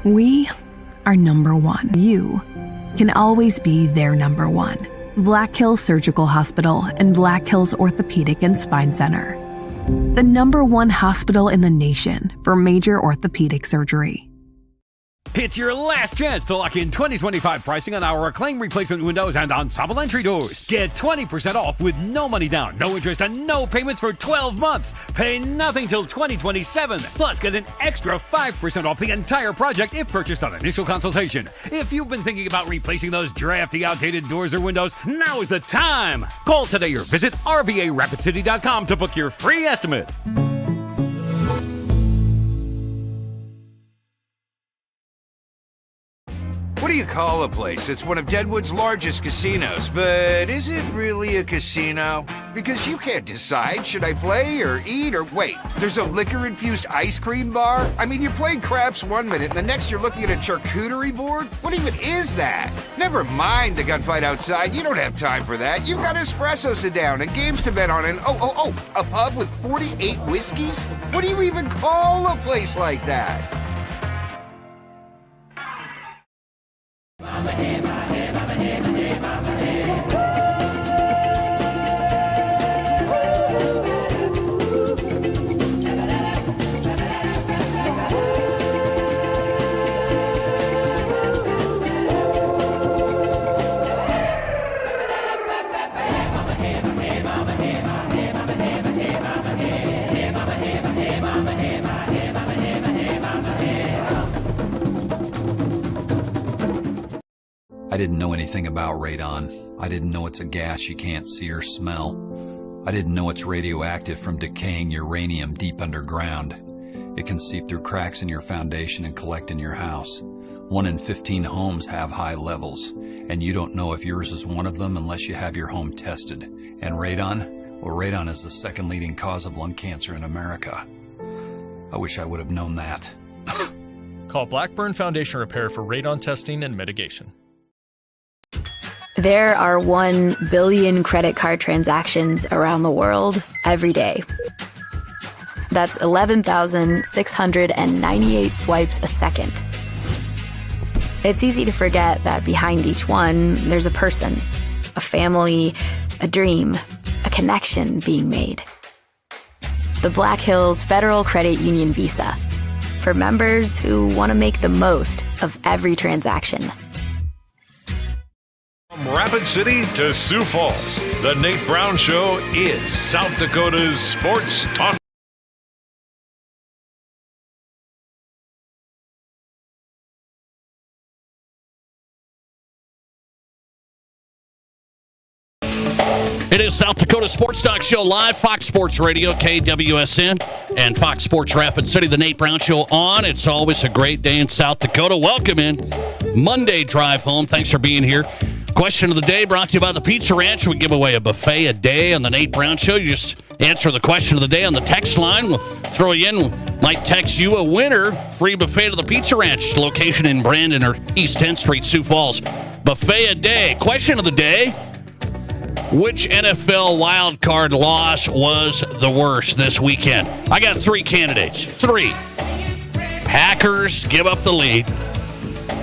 We are number one. You can always be their number one. Black Hills Surgical Hospital and Black Hills Orthopedic and Spine Center. The number one hospital in the nation for major orthopedic surgery. It's your last chance to lock in 2025 pricing on our Acclaim replacement windows and ensemble entry doors. Get 20% off with no money down, no interest, and no payments for 12 months. Pay nothing till 2027. Plus, get an extra 5% off the entire project if purchased on initial consultation. If you've been thinking about replacing those drafty, outdated doors or windows, now is the time. Call today or visit RBARapidCity.com to book your free estimate. What do you call a place? It's one of Deadwood's largest casinos, but is it really a casino? Because you can't decide, should I play or eat or wait, there's a liquor-infused ice cream bar? I mean, you're playing craps one minute and the next you're looking at a charcuterie board? What even is that? Never mind the gunfight outside, you don't have time for that. You've got espressos to down and games to bet on and a pub with 48 whiskeys? What do you even call a place like that? I didn't know anything about radon. I didn't know it's a gas you can't see or smell. I didn't know it's radioactive from decaying uranium deep underground. It can seep through cracks in your foundation and collect in your house. 1 in 15 homes have high levels, and you don't know if yours is one of them unless you have your home tested. And radon? Well, radon is the second leading cause of lung cancer in America. I wish I would have known that. Call Blackburn Foundation Repair for radon testing and mitigation. There are 1 billion credit card transactions around the world every day. That's 11,698 swipes a second. It's easy to forget that behind each one, there's a person, a family, a dream, a connection being made. The Black Hills Federal Credit Union Visa, for members who want to make the most of every transaction. From Rapid City to Sioux Falls, the Nate Brown Show is South Dakota's sports talk. It is South Dakota Sports Talk Show live, Fox Sports Radio, KWSN, and Fox Sports Rapid City. The Nate Brown Show on. It's always a great day in South Dakota. Welcome in. Monday drive home. Thanks for being here. Question of the day brought to you by the Pizza Ranch. We give away a buffet a day on the Nate Brown Show. You just answer the question of the day on the text line. We'll throw you in. We might text you a winner. Free buffet to the Pizza Ranch. Location in Brandon or East 10th Street, Sioux Falls. Buffet a day. Question of the day. Which NFL wildcard loss was the worst this weekend? I got 3 candidates. 3. Packers give up the lead.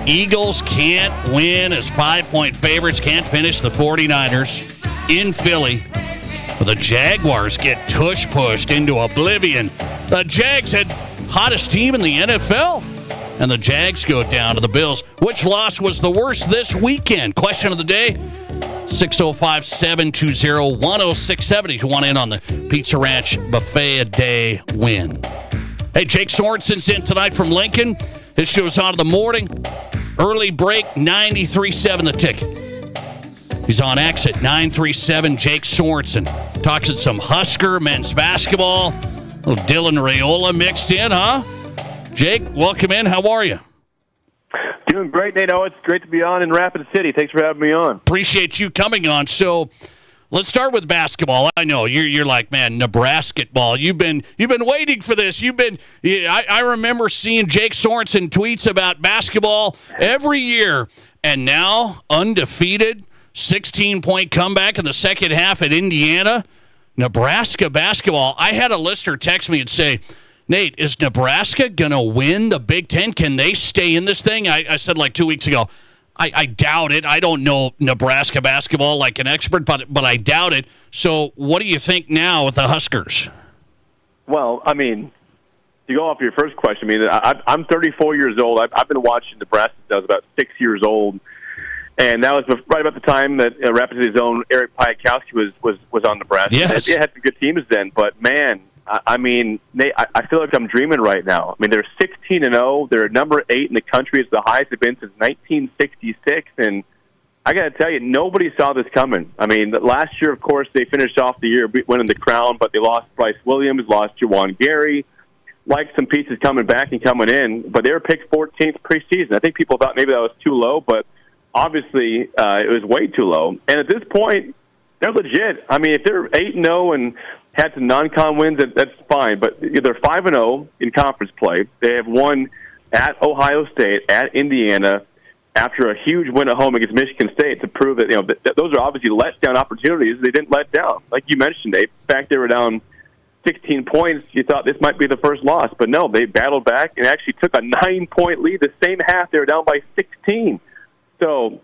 Eagles can't win as 5-point favorites, can't finish the 49ers in Philly. The Jaguars get tush-pushed into oblivion. The Jags had hottest team in the NFL, and the Jags go down to the Bills. Which loss was the worst this weekend? Question of the day, 605-720-1067 if you want in on the Pizza Ranch Buffet a Day win. Hey, Jake Sorensen's in tonight from Lincoln. His show's on in the morning. Early break, 93.7 the ticket. He's on X at 937. Jake Sorensen talks at some Husker men's basketball. A little Dylan Raiola mixed in, huh? Jake, welcome in. How are you? Doing great, Nate. Oh, it's great to be on in Rapid City. Thanks for having me on. Appreciate you coming on. So let's start with basketball. I know you're like, man, Nebraska ball. You've been waiting for this. I remember seeing Jake Sorensen tweets about basketball every year, and now undefeated, 16-point comeback in the second half at Indiana. Nebraska basketball. I had a listener text me and say, Nate, is Nebraska going to win the Big Ten? Can they stay in this thing? I said like 2 weeks ago, I doubt it. I don't know Nebraska basketball like an expert, but I doubt it. So what do you think now with the Huskers? Well, I mean, to go off your first question, I mean, I'm 34 years old. I've been watching Nebraska since I was about 6 years old. And that was right about the time that Rapid City's own Eric Piatkowski was on Nebraska. Yes. They had some good teams then, but man, I mean, I feel like I'm dreaming right now. I mean, they're 16-0. They're number 8 in the country. It's the highest they've been since 1966. And I got to tell you, nobody saw this coming. I mean, last year, of course, they finished off the year winning the crown, but they lost Bryce Williams, lost Jawan Gary, liked some pieces coming back and coming in, but they were picked 14th preseason. I think people thought maybe that was too low, but obviously it was way too low. And at this point, they're legit. I mean, if they're 8-0 and had some non-con wins, that's fine. But they're 5-0 in conference play. They have won at Ohio State, at Indiana, after a huge win at home against Michigan State to prove that those are obviously let-down opportunities. They didn't let down. Like you mentioned, Dave, in fact, they were down 16 points. You thought this might be the first loss. But no, they battled back and actually took a 9-point lead. The same half, they were down by 16. So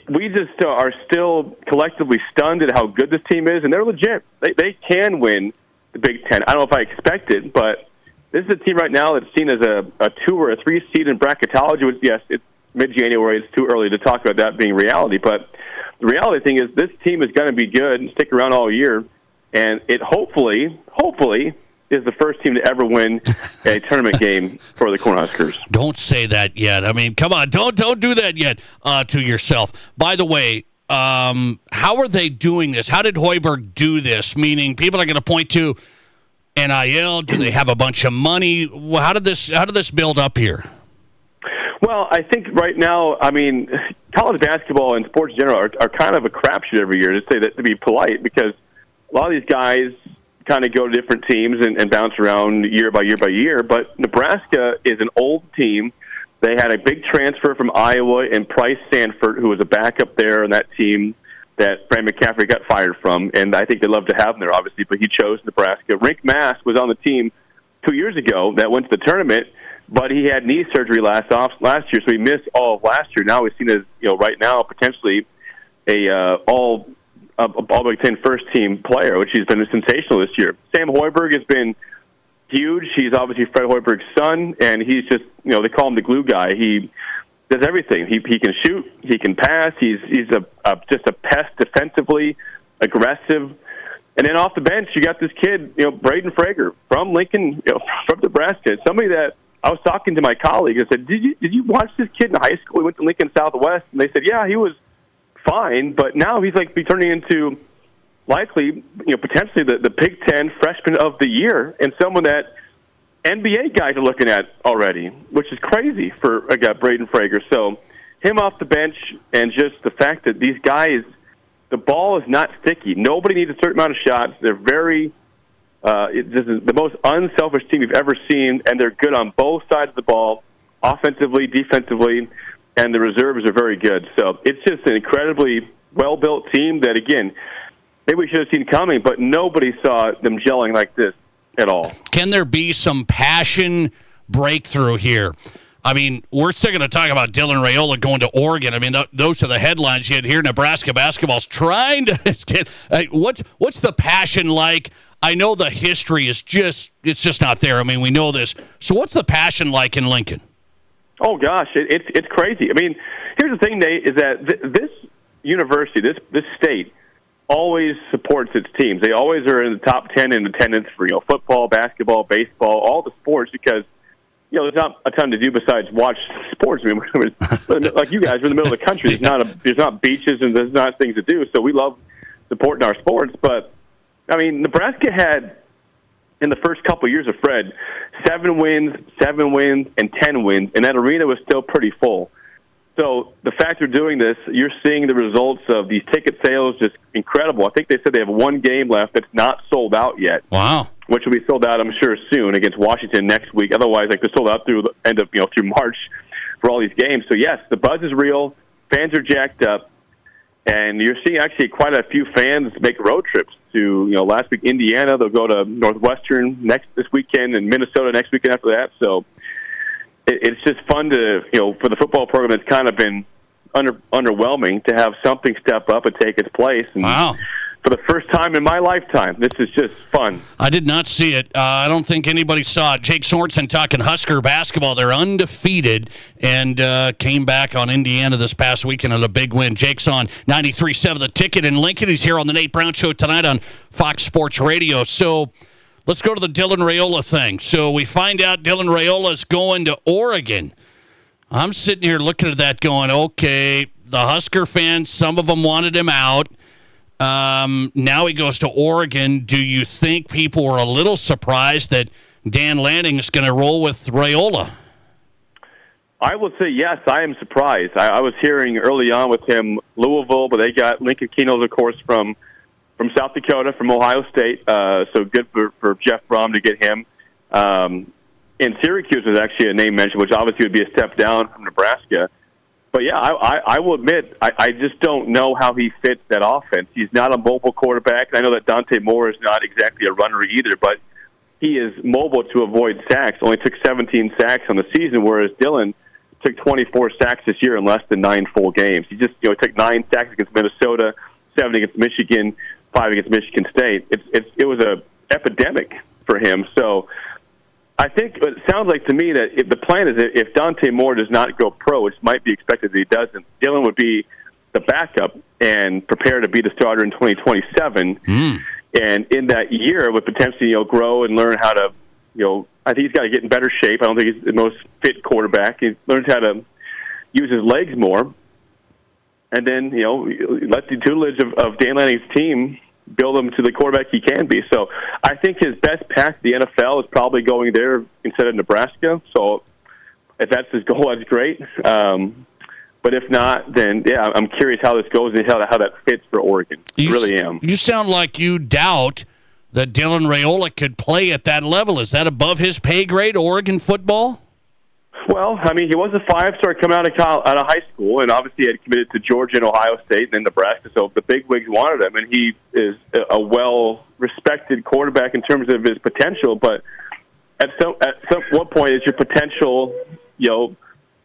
we just are still collectively stunned at how good this team is, and they're legit. They can win the Big Ten. I don't know if I expect it, but this is a team right now that's seen as a 2 or a 3 seed in bracketology, which, yes, it's mid-January. It's too early to talk about that being reality. But the reality thing is this team is going to be good and stick around all year, and it hopefully is the first team to ever win a tournament game for the Cornhuskers. Don't say that yet. I mean, come on, don't do that yet to yourself. By the way, how are they doing this? How did Hoiberg do this? Meaning, people are going to point to NIL. Do they have a bunch of money? How did this build up here? Well, I think right now, I mean, college basketball and sports in general are kind of a crapshoot every year, to say that, to be polite, because a lot of these guys kind of go to different teams and bounce around year by year by year. But Nebraska is an old team. They had a big transfer from Iowa and Price Sanford, who was a backup there on that team that Brad McCaffrey got fired from. And I think they'd love to have him there, obviously, but he chose Nebraska. Rick Mass was on the team 2 years ago that went to the tournament, but he had knee surgery last year, so he missed all of last year. Now he's seen as, right now, potentially a all Big Ten first-team player, which he's been sensational this year. Sam Hoiberg has been huge. He's obviously Fred Hoiberg's son, and he's just, they call him the glue guy. He does everything. He can shoot. He can pass. He's just a pest defensively, aggressive. And then off the bench, you got this kid, Braden Frager from Lincoln, from Nebraska. Somebody that I was talking to my colleague and said, did you watch this kid in high school? He went to Lincoln Southwest, and they said, yeah, he was fine, but now he's be turning into likely, potentially the Big Ten freshman of the year, and someone that NBA guys are looking at already, which is crazy for a guy, Braden Frager. So him off the bench, and just the fact that these guys, the ball is not sticky. Nobody needs a certain amount of shots. They're very, this is the most unselfish team you've ever seen, and they're good on both sides of the ball, offensively, defensively, and the reserves are very good. So it's just an incredibly well-built team that, again, maybe we should have seen coming, but nobody saw them gelling like this at all. Can there be some passion breakthrough here? I mean, we're still going to talk about Dylan Raiola going to Oregon. I mean, those are the headlines yet here. Nebraska basketball's trying to get. What's the passion like? I know the history is it's just not there. I mean, we know this. So what's the passion like in Lincoln? Oh, gosh, it's crazy. I mean, here's the thing, Nate, is that this university, this state, always supports its teams. They always are in the top 10 in attendance for, football, basketball, baseball, all the sports, because, there's not a ton to do besides watch sports. I mean, like you guys, we're in the middle of the country. There's not beaches and there's not things to do, so we love supporting our sports. But, I mean, Nebraska had in the first couple of years of Fred, 7 wins, and 10 wins, and that arena was still pretty full. So the fact they're doing this, you're seeing the results of these ticket sales, just incredible. I think they said they have 1 game left that's not sold out yet. Wow. Which will be sold out, I'm sure, soon against Washington next week. Otherwise, like, they're sold out through the end of, through March for all these games. So yes, the buzz is real. Fans are jacked up, and you're seeing actually quite a few fans make road trips to, last week Indiana. They'll go to Northwestern this weekend, and Minnesota next weekend after that. So it's just fun to, for the football program that's kind of been underwhelming, to have something step up and take its place. And wow. For the first time in my lifetime, this is just fun. I did not see it. I don't think anybody saw it. Jake Sorensen talking Husker basketball. They're undefeated and came back on Indiana this past weekend at a big win. Jake's on 93.7 The Ticket in Lincoln. He's here on the Nate Brown Show tonight on Fox Sports Radio. So let's go to the Dylan Raiola thing. So we find out Dylan Raiola's going to Oregon. I'm sitting here looking at that going, okay, the Husker fans, some of them wanted him out. Now he goes to Oregon. Do you think people were a little surprised that Dan Lanning is going to roll with Raiola? I would say yes, I am surprised. I was hearing early on with him Louisville, but they got Lincoln Keno's, of course, from South Dakota, from Ohio State. So good for Jeff Brom to get him. And Syracuse was actually a name mentioned, which obviously would be a step down from Nebraska. But, yeah, I will admit, I just don't know how he fits that offense. He's not a mobile quarterback. I know that Dante Moore is not exactly a runner either, but he is mobile to avoid sacks. Only took 17 sacks on the season, whereas Dylan took 24 sacks this year in less than 9 full games. He just took 9 sacks against Minnesota, 7 against Michigan, 5 against Michigan State. It was a epidemic for him. So I think it sounds like to me that if the plan is if Dante Moore does not go pro, which might be expected that he doesn't, Dylan would be the backup and prepare to be the starter in 2027. And in that year would potentially grow and learn how to, I think he's got to get in better shape. I don't think he's the most fit quarterback. He learns how to use his legs more. And then, let the tutelage of Dan Lanning's team build him to the quarterback he can be. So I think his best path to the NFL is probably going there instead of Nebraska. So if that's his goal, that's great. But if not, then, yeah, I'm curious how this goes and how that fits for Oregon. I really am. You sound like you doubt that Dylan Raiola could play at that level. Is that above his pay grade, Oregon football? Well, I mean, he was a 5-star coming out of high school, and obviously had committed to Georgia and Ohio State and then Nebraska, so the big wigs wanted him, and he is a well-respected quarterback in terms of his potential, but at what point is your potential,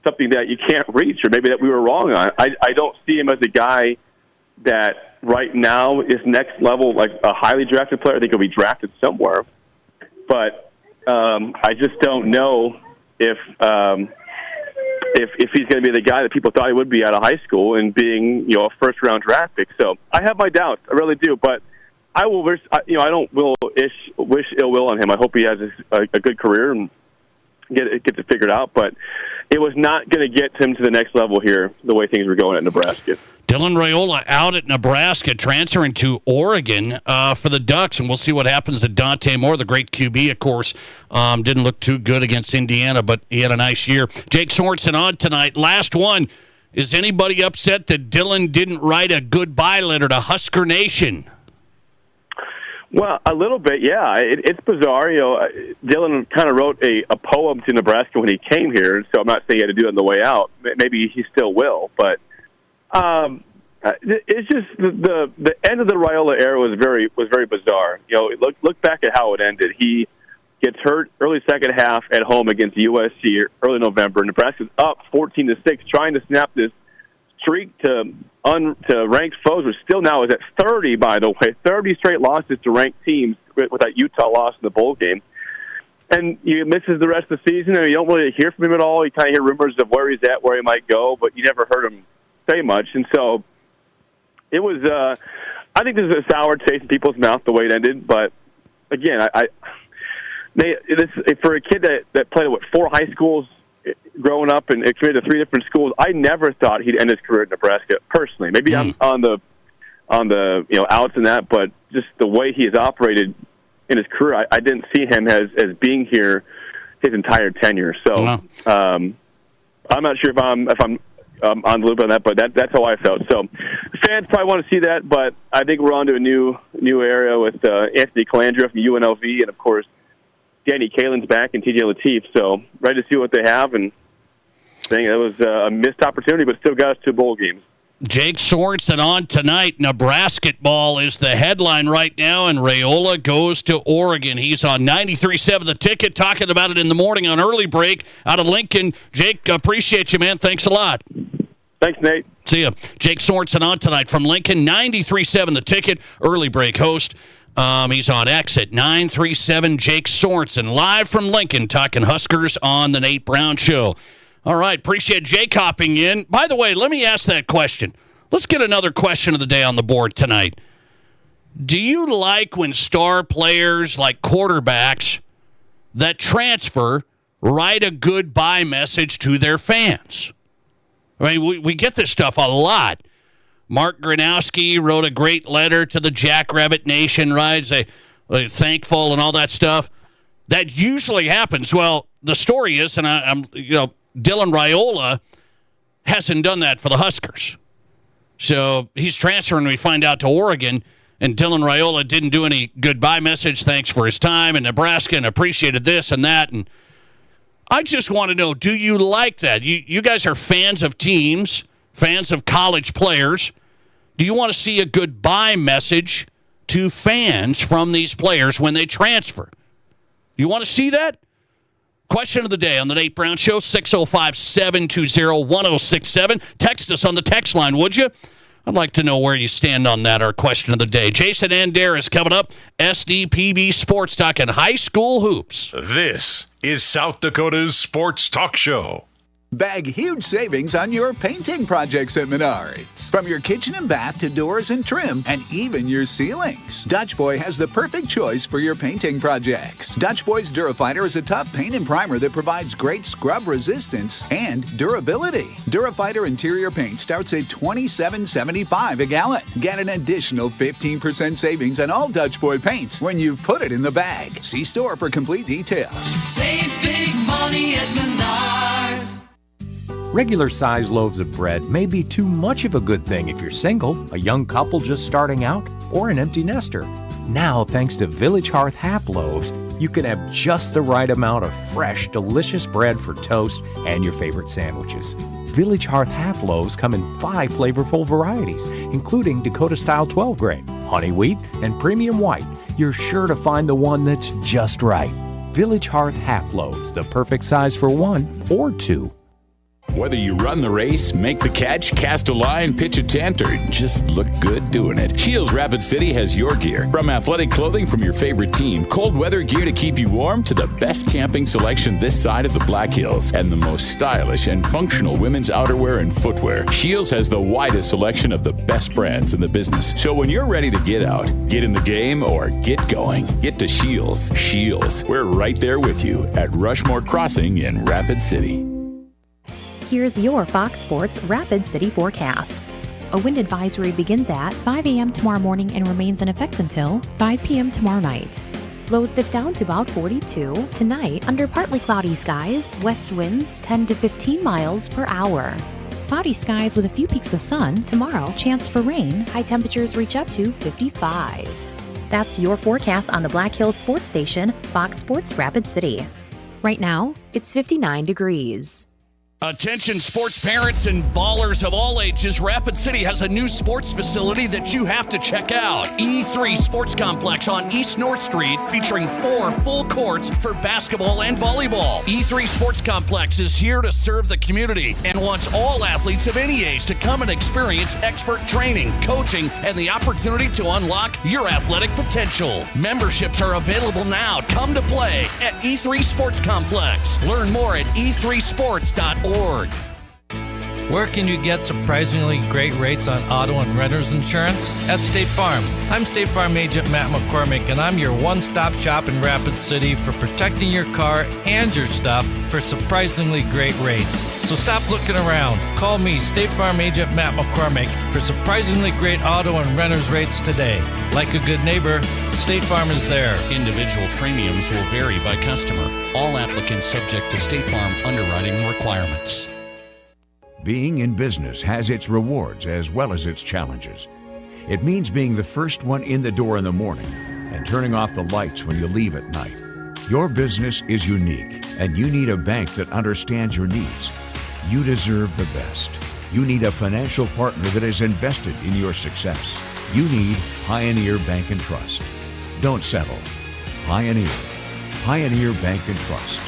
something that you can't reach, or maybe that we were wrong on? I don't see him as a guy that right now is next level, like a highly drafted player. I think he'll be drafted somewhere, but I just don't know if he's going to be the guy that people thought he would be out of high school and being, a first-round draft pick. So I have my doubts. I really do. But I will wish, I don't wish ill will on him. I hope he has a good career and gets it figured out. But it was not going to get him to the next level here the way things were going at Nebraska. Dylan Raiola out at Nebraska, transferring to Oregon for the Ducks, and we'll see what happens to Dante Moore, the great QB, of course. Didn't look too good against Indiana, but he had a nice year. Jake Sorensen on tonight. Last one. Is anybody upset that Dylan didn't write a goodbye letter to Husker Nation? Well, a little bit, yeah. It's bizarre. Dylan kind of wrote a poem to Nebraska when he came here, so I'm not saying he had to do it on the way out. Maybe he still will, but it's just the end of the Raiola era was very bizarre. Look back at how it ended. He gets hurt early second half at home against USC early November. Nebraska's up 14-6, trying to snap this streak to ranked foes, which still now is at 30. By the way, 30 straight losses to ranked teams with that Utah loss in the bowl game. And he misses the rest of the season, and you don't really hear from him at all. You kind of hear rumors of where he's at, where he might go, but you never heard him say much. And so it was, I think this is a sour taste in people's mouth the way it ended. But again, for a kid that played at 4 high schools growing up and committed to 3 different schools, I never thought he'd end his career at Nebraska personally. Maybe I'm on the outs in that, but just the way he has operated in his career. I didn't see him as being here his entire tenure. So I'm not sure if I'm on the loop on that, but that's how I felt. So fans probably want to see that, but I think we're on to a new area with Anthony Calandra from UNLV, and of course Danny Kalen's back and TJ Lateef. So ready to see what they have, and saying it was a missed opportunity, but still got us 2 bowl games. Jake Sorensen on tonight. Nebraska ball is the headline right now, and Raiola goes to Oregon. He's on 93.7 The Ticket, talking about it in the morning on Early Break out of Lincoln. Jake, appreciate you, man. Thanks a lot. Thanks, Nate. See ya. Jake Sorensen on tonight from Lincoln, 93.7 The Ticket, Early Break host. He's on X at 937. Jake Sorensen, live from Lincoln, talking Huskers on the Nate Brown Show. All right, appreciate Jake hopping in. By the way, let me ask that question. Let's get another question of the day on the board tonight. Do you like when star players like quarterbacks that transfer write a goodbye message to their fans? I mean, we get this stuff a lot. Mark Gronowski wrote a great letter to the Jackrabbit Nation, right? They're thankful and all that stuff. That usually happens. Well, the story is, and I'm Dylan Raiola hasn't done that for the Huskers. So he's transferring, we find out, to Oregon, and Dylan Raiola didn't do any goodbye message, thanks for his time in Nebraska, and appreciated this and that. And I just want to know, do you like that? You guys are fans of teams, fans of college players. Do you want to see a goodbye message to fans from these players when they transfer? You want to see that? Question of the day on the Nate Brown Show, 605-720-1067. Text us on the text line, would you? I'd like to know where you stand on that, our question of the day. Jason Adair is coming up. SDPB Sports talking high school hoops. This is South Dakota's Sports Talk Show. Bag huge savings on your painting projects at Menards. From your kitchen and bath to doors and trim, and even your ceilings. Dutch Boy has the perfect choice for your painting projects. Dutch Boy's Durafighter is a tough paint and primer that provides great scrub resistance and durability. Durafighter interior paint starts at $27.75 a gallon. Get an additional 15% savings on all Dutch Boy paints when you put it in the bag. See store for complete details. Save big money at Menards. Regular-sized loaves of bread may be too much of a good thing if you're single, a young couple just starting out, or an empty nester. Now, thanks to Village Hearth Half Loaves, you can have just the right amount of fresh, delicious bread for toast and your favorite sandwiches. Village Hearth Half Loaves come in 5 flavorful varieties, including Dakota-style 12-grain, honey wheat, and premium white. You're sure to find the one that's just right. Village Hearth Half Loaves, the perfect size for 1 or 2. Whether you run the race, make the catch, cast a line, pitch a tent, or just look good doing it, Shields Rapid City has your gear. From athletic clothing from your favorite team, cold weather gear to keep you warm, to the best camping selection this side of the Black Hills, and the most stylish and functional women's outerwear and footwear. Shields has the widest selection of the best brands in the business. So when you're ready to get out, get in the game, or get going, get to Shields. Shields, we're right there with you at Rushmore Crossing in Rapid City. Here's your Fox Sports Rapid City forecast. A wind advisory begins at 5 a.m. tomorrow morning and remains in effect until 5 p.m. tomorrow night. Lows dip down to about 42. Tonight, under partly cloudy skies, west winds 10 to 15 miles per hour. Cloudy skies with a few peaks of sun. Tomorrow, chance for rain. High temperatures reach up to 55. That's your forecast on the Black Hills Sports Station, Fox Sports Rapid City. Right now, it's 59 degrees. Attention sports parents and ballers of all ages, Rapid City has a new sports facility that you have to check out. E3 Sports Complex on East North Street, featuring 4 full courts for basketball and volleyball. E3 Sports Complex is here to serve the community and wants all athletes of any age to come and experience expert training, coaching, and the opportunity to unlock your athletic potential. Memberships are available now. Come to play at E3 Sports Complex. Learn more at e3sports.org. Where can you get surprisingly great rates on auto and renter's insurance? At State Farm. I'm State Farm agent Matt McCormick, and I'm your one-stop shop in Rapid City for protecting your car and your stuff for surprisingly great rates. So stop looking around. Call me, State Farm agent Matt McCormick, for surprisingly great auto and renter's rates today. Like a good neighbor, State Farm is there. Individual premiums will vary by customer. All applicants subject to State Farm underwriting requirements. Being in business has its rewards as well as its challenges. It means being the first one in the door in the morning and turning off the lights when you leave at night. Your business is unique, and you need a bank that understands your needs. You deserve the best. You need a financial partner that is invested in your success. You need Pioneer Bank and Trust. Don't settle. Pioneer. Pioneer Bank and Trust.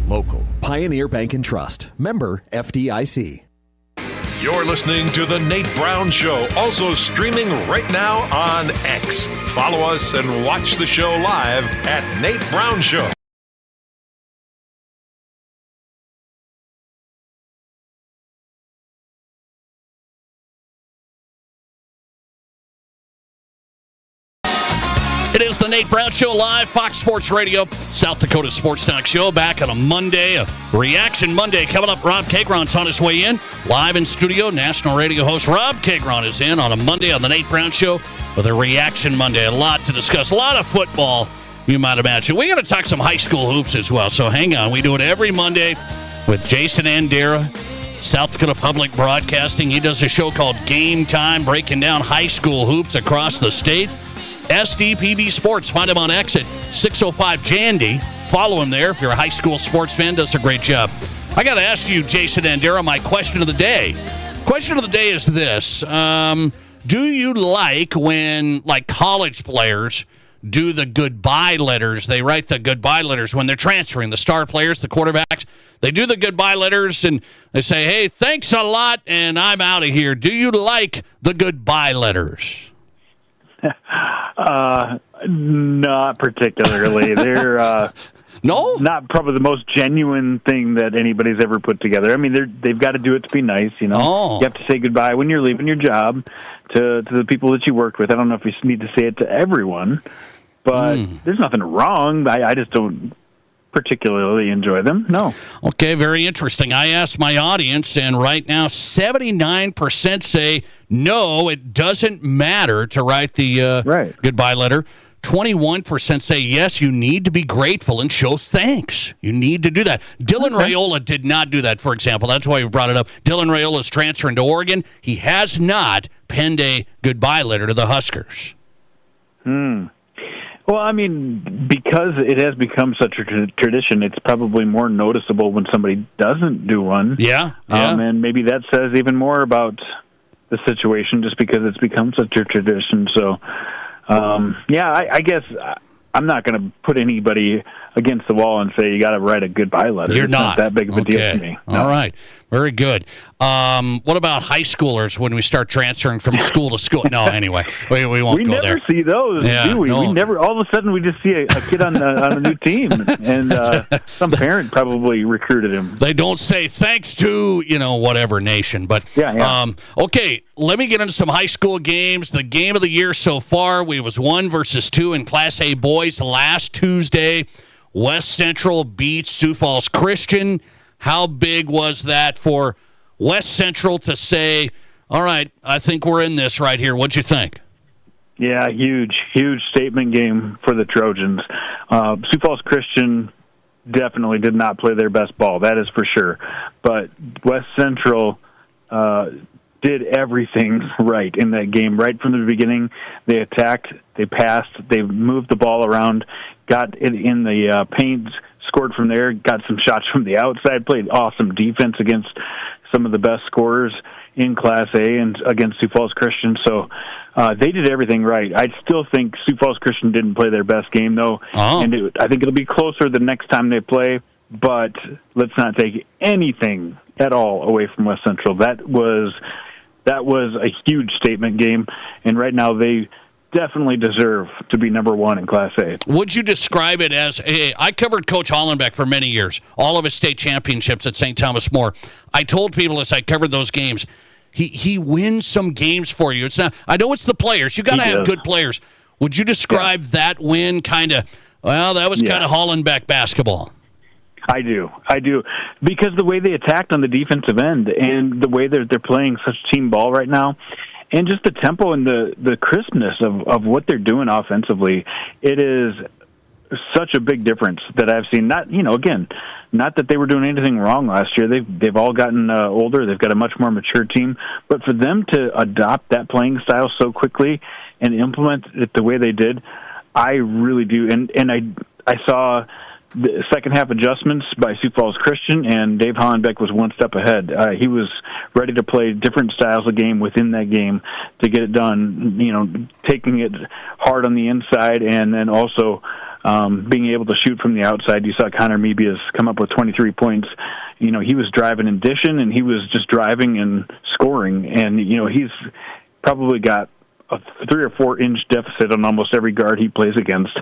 Local. Pioneer Bank and Trust. Member FDIC. You're listening to The Nate Brown Show, also streaming right now on X. Follow us and watch the show live at Nate Brown Show. It is the Nate Brown Show live, Fox Sports Radio, South Dakota Sports Talk Show, back on a Monday, a Reaction Monday. Coming up, Rob Kagron's on his way in, live in studio. National radio host Rob Kagron is in on a Monday on the Nate Brown Show with a Reaction Monday. A lot to discuss, a lot of football, you might imagine. We're going to talk some high school hoops as well, so hang on. We do it every Monday with Jason Andera, South Dakota Public Broadcasting. He does a show called Game Time, breaking down high school hoops across the state. SDPB Sports. Find him on X at 605 Jandy. Follow him there if you're a high school sports fan. Does a great job. I got to ask you, Jason Andera, my question of the day. Question of the day is this. Do you like when, like, college players do the goodbye letters? They write the goodbye letters when they're transferring. The star players, the quarterbacks, they do the goodbye letters and they say, hey, thanks a lot, and I'm out of here. Do you like the goodbye letters? Not particularly. They're no, not probably the most genuine thing that anybody's ever put together. I mean, they've got to do it to be nice. You know, You have to say goodbye when you're leaving your job to the people that you worked with. I don't know if you need to say it to everyone, but there's nothing wrong. I just don't particularly enjoy them. No. Okay, very interesting. I asked my audience, and right now 79% say no, it doesn't matter to write the goodbye letter. 21% say yes, you need to be grateful and show thanks. You need to do that. Dylan Raiola did not do that, for example. That's why we brought it up. Dylan Raiola is transferring to Oregon. He has not penned a goodbye letter to the Huskers. Well, I mean, because it has become such a tradition, it's probably more noticeable when somebody doesn't do one. Yeah. And maybe that says even more about the situation just because it's become such a tradition. So, I guess I'm not going to put anybody against the wall and say you got to write a goodbye letter. You're it's not that big of a deal to me. No. All right. Very good. What about high schoolers when we start transferring from school to school? No, anyway, we won't go there. We never see those, do we? No. We never. All of a sudden, we just see a kid on a new team, and some parent probably recruited him. They don't say thanks to, whatever nation. But, okay, let me get into some high school games. The game of the year so far, we was 1 versus 2 in Class A boys last Tuesday. West Central beats Sioux Falls Christian. How big was that for West Central to say, all right, I think we're in this right here? What'd you think? Yeah, huge statement game for the Trojans. Sioux Falls Christian definitely did not play their best ball, that is for sure. But West Central did everything right in that game. Right from the beginning, they attacked, they passed, they moved the ball around, got it in the paint, scored from there, got some shots from the outside, played awesome defense against some of the best scorers in Class A and against Sioux Falls Christian. So they did everything right. I still think Sioux Falls Christian didn't play their best game, though. And I think it'll be closer the next time they play, but let's not take anything at all away from West Central. That was a huge statement game, and right now they definitely deserve to be number one in Class A. Would you describe it as I covered Coach Hollenbeck for many years, all of his state championships at St. Thomas More. I told people as I covered those games, he wins some games for you. It's not. I know it's the players. You got to have good players. Would you describe that win kind of? Well, that was kind of Hollenbeck basketball. I do, because the way they attacked on the defensive end and the way they're playing such team ball right now. And just the tempo and the crispness of what they're doing offensively, it is such a big difference that I've seen. Not that they were doing anything wrong last year. They've all gotten older. They've got a much more mature team. But for them to adopt that playing style so quickly and implement it the way they did, I really do. And I saw the second half adjustments by Sioux Falls Christian, and Dave Hollenbeck was one step ahead. He was ready to play different styles of game within that game to get it done, taking it hard on the inside and then also being able to shoot from the outside. You saw Connor Mebius come up with 23 points. He was driving and dishing, and he was just driving and scoring. And, he's probably got a 3 or 4 inch deficit on almost every guard he plays against.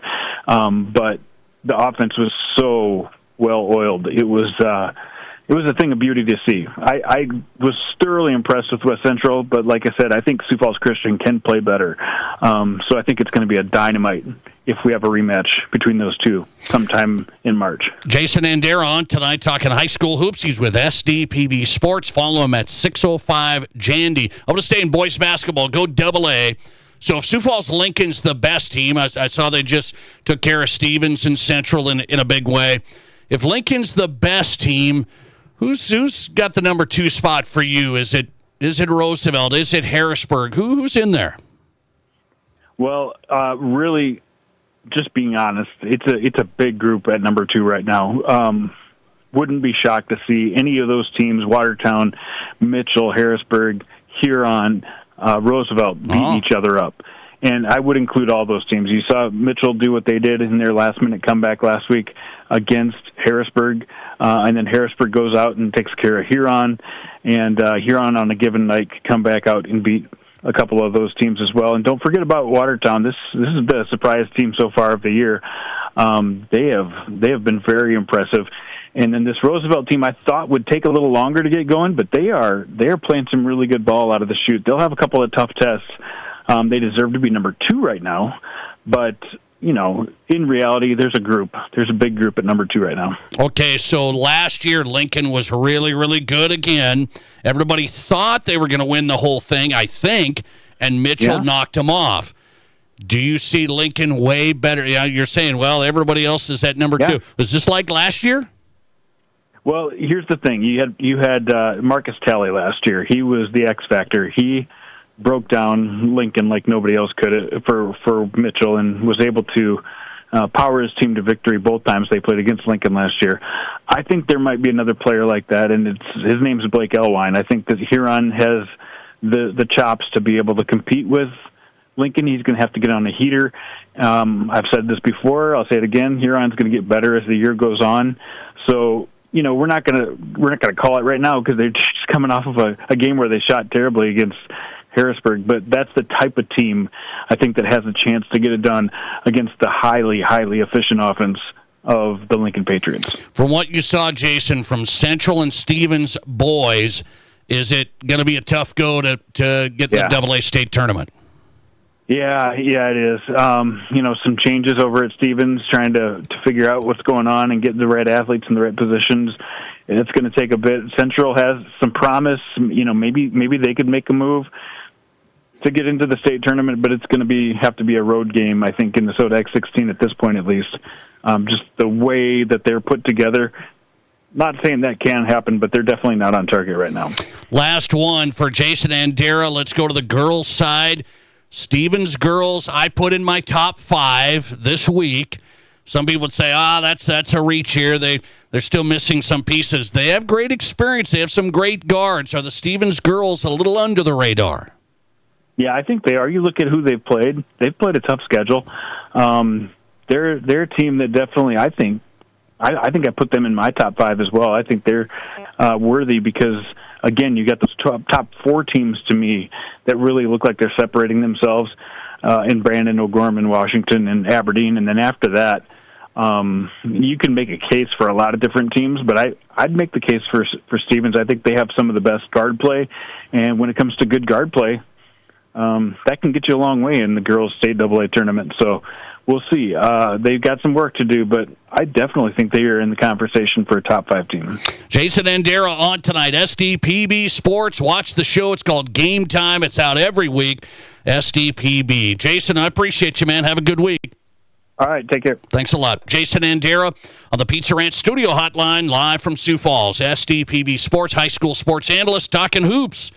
But the offense was so well oiled. It was a thing of beauty to see. I was thoroughly impressed with West Central, but like I said, I think Sioux Falls Christian can play better. So I think it's going to be a dynamite if we have a rematch between those two sometime in March. Jason Andera on tonight talking high school hoops. He's with SDPB Sports. Follow him at 605 Jandy. I'm going to stay in boys basketball. Go AA. So if Sioux Falls Lincoln's the best team, I saw they just took care of Stevens and Central in a big way. If Lincoln's the best team, who's got the number 2 spot for you? Is it Roosevelt? Is it Harrisburg? Who's in there? Well, really, just being honest, it's a big group at number 2 right now. Wouldn't be shocked to see any of those teams, Watertown, Mitchell, Harrisburg, Huron, Roosevelt beat each other up. And I would include all those teams. You saw Mitchell do what they did in their last-minute comeback last week against Harrisburg, and then Harrisburg goes out and takes care of Huron, and Huron on a given night come back out and beat a couple of those teams as well. And don't forget about Watertown. This is the surprise team so far of the year. They have been very impressive. And then this Roosevelt team I thought would take a little longer to get going, but they are playing some really good ball out of the chute. They'll have a couple of tough tests. They deserve to be number 2 right now. But, in reality, there's a big group at number 2 right now. Okay, so last year Lincoln was really, really good again. Everybody thought they were going to win the whole thing, I think, and Mitchell knocked them off. Do you see Lincoln way better? Yeah, you're saying, well, everybody else is at number 2. Was this like last year? Well, here's the thing. You had Marcus Talley last year. He was the X factor. He broke down Lincoln like nobody else could for Mitchell and was able to power his team to victory both times they played against Lincoln last year. I think there might be another player like that, and his name's Blake Elwine. I think that Huron has the chops to be able to compete with Lincoln. He's going to have to get on a heater. I've said this before. I'll say it again. Huron's going to get better as the year goes on. So, we're not gonna call it right now because they're just coming off of a game where they shot terribly against Harrisburg. But that's the type of team I think that has a chance to get it done against the highly, highly efficient offense of the Lincoln Patriots. From what you saw, Jason, from Central and Stevens boys, is it going to be a tough go to get the AA state tournament? Yeah, it is. Some changes over at Stevens, trying to figure out what's going on and get the right athletes in the right positions. It's going to take a bit. Central has some promise. Maybe they could make a move to get into the state tournament, but it's going to have to be a road game, I think, in the SOTA X16 at this point at least. Just the way that they're put together. Not saying that can happen, but they're definitely not on target right now. Last one for Jason Andera. Let's go to the girls' side. Stevens girls, I put in my top 5 this week. Some people would say, that's a reach here. They're still missing some pieces. They have great experience. They have some great guards. Are the Stevens girls a little under the radar? Yeah, I think they are. You look at who they've played. They've played a tough schedule. They're a team that definitely, I think I put them in my top 5 as well. I think they're worthy because, again, you got those top 4 teams to me that really look like they're separating themselves. in Brandon, O'Gorman, Washington, and Aberdeen. And then after that, you can make a case for a lot of different teams, but I'd make the case for Stevens. I think they have some of the best guard play, and when it comes to good guard play, that can get you a long way in the girls' state AA tournament. So we'll see. They've got some work to do, but I definitely think they are in the conversation for a top 5 team. Jason Andera on tonight, SDPB Sports. Watch the show. It's called Game Time. It's out every week, SDPB. Jason, I appreciate you, man. Have a good week. All right, take care. Thanks a lot. Jason Andera on the Pizza Ranch Studio Hotline, live from Sioux Falls. SDPB Sports, high school sports analyst, talking hoops.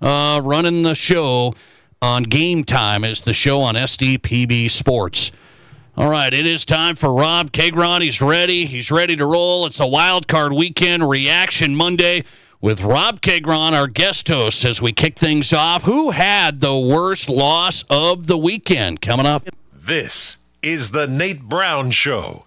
Running the show on Game Time is the show on SDPB Sports. All right, it is time for Rob Kegron. He's ready. He's ready to roll. It's a wild card weekend reaction Monday with Rob Kegron, our guest host, as we kick things off. Who had the worst loss of the weekend? Coming up. This is the Nate Brown Show.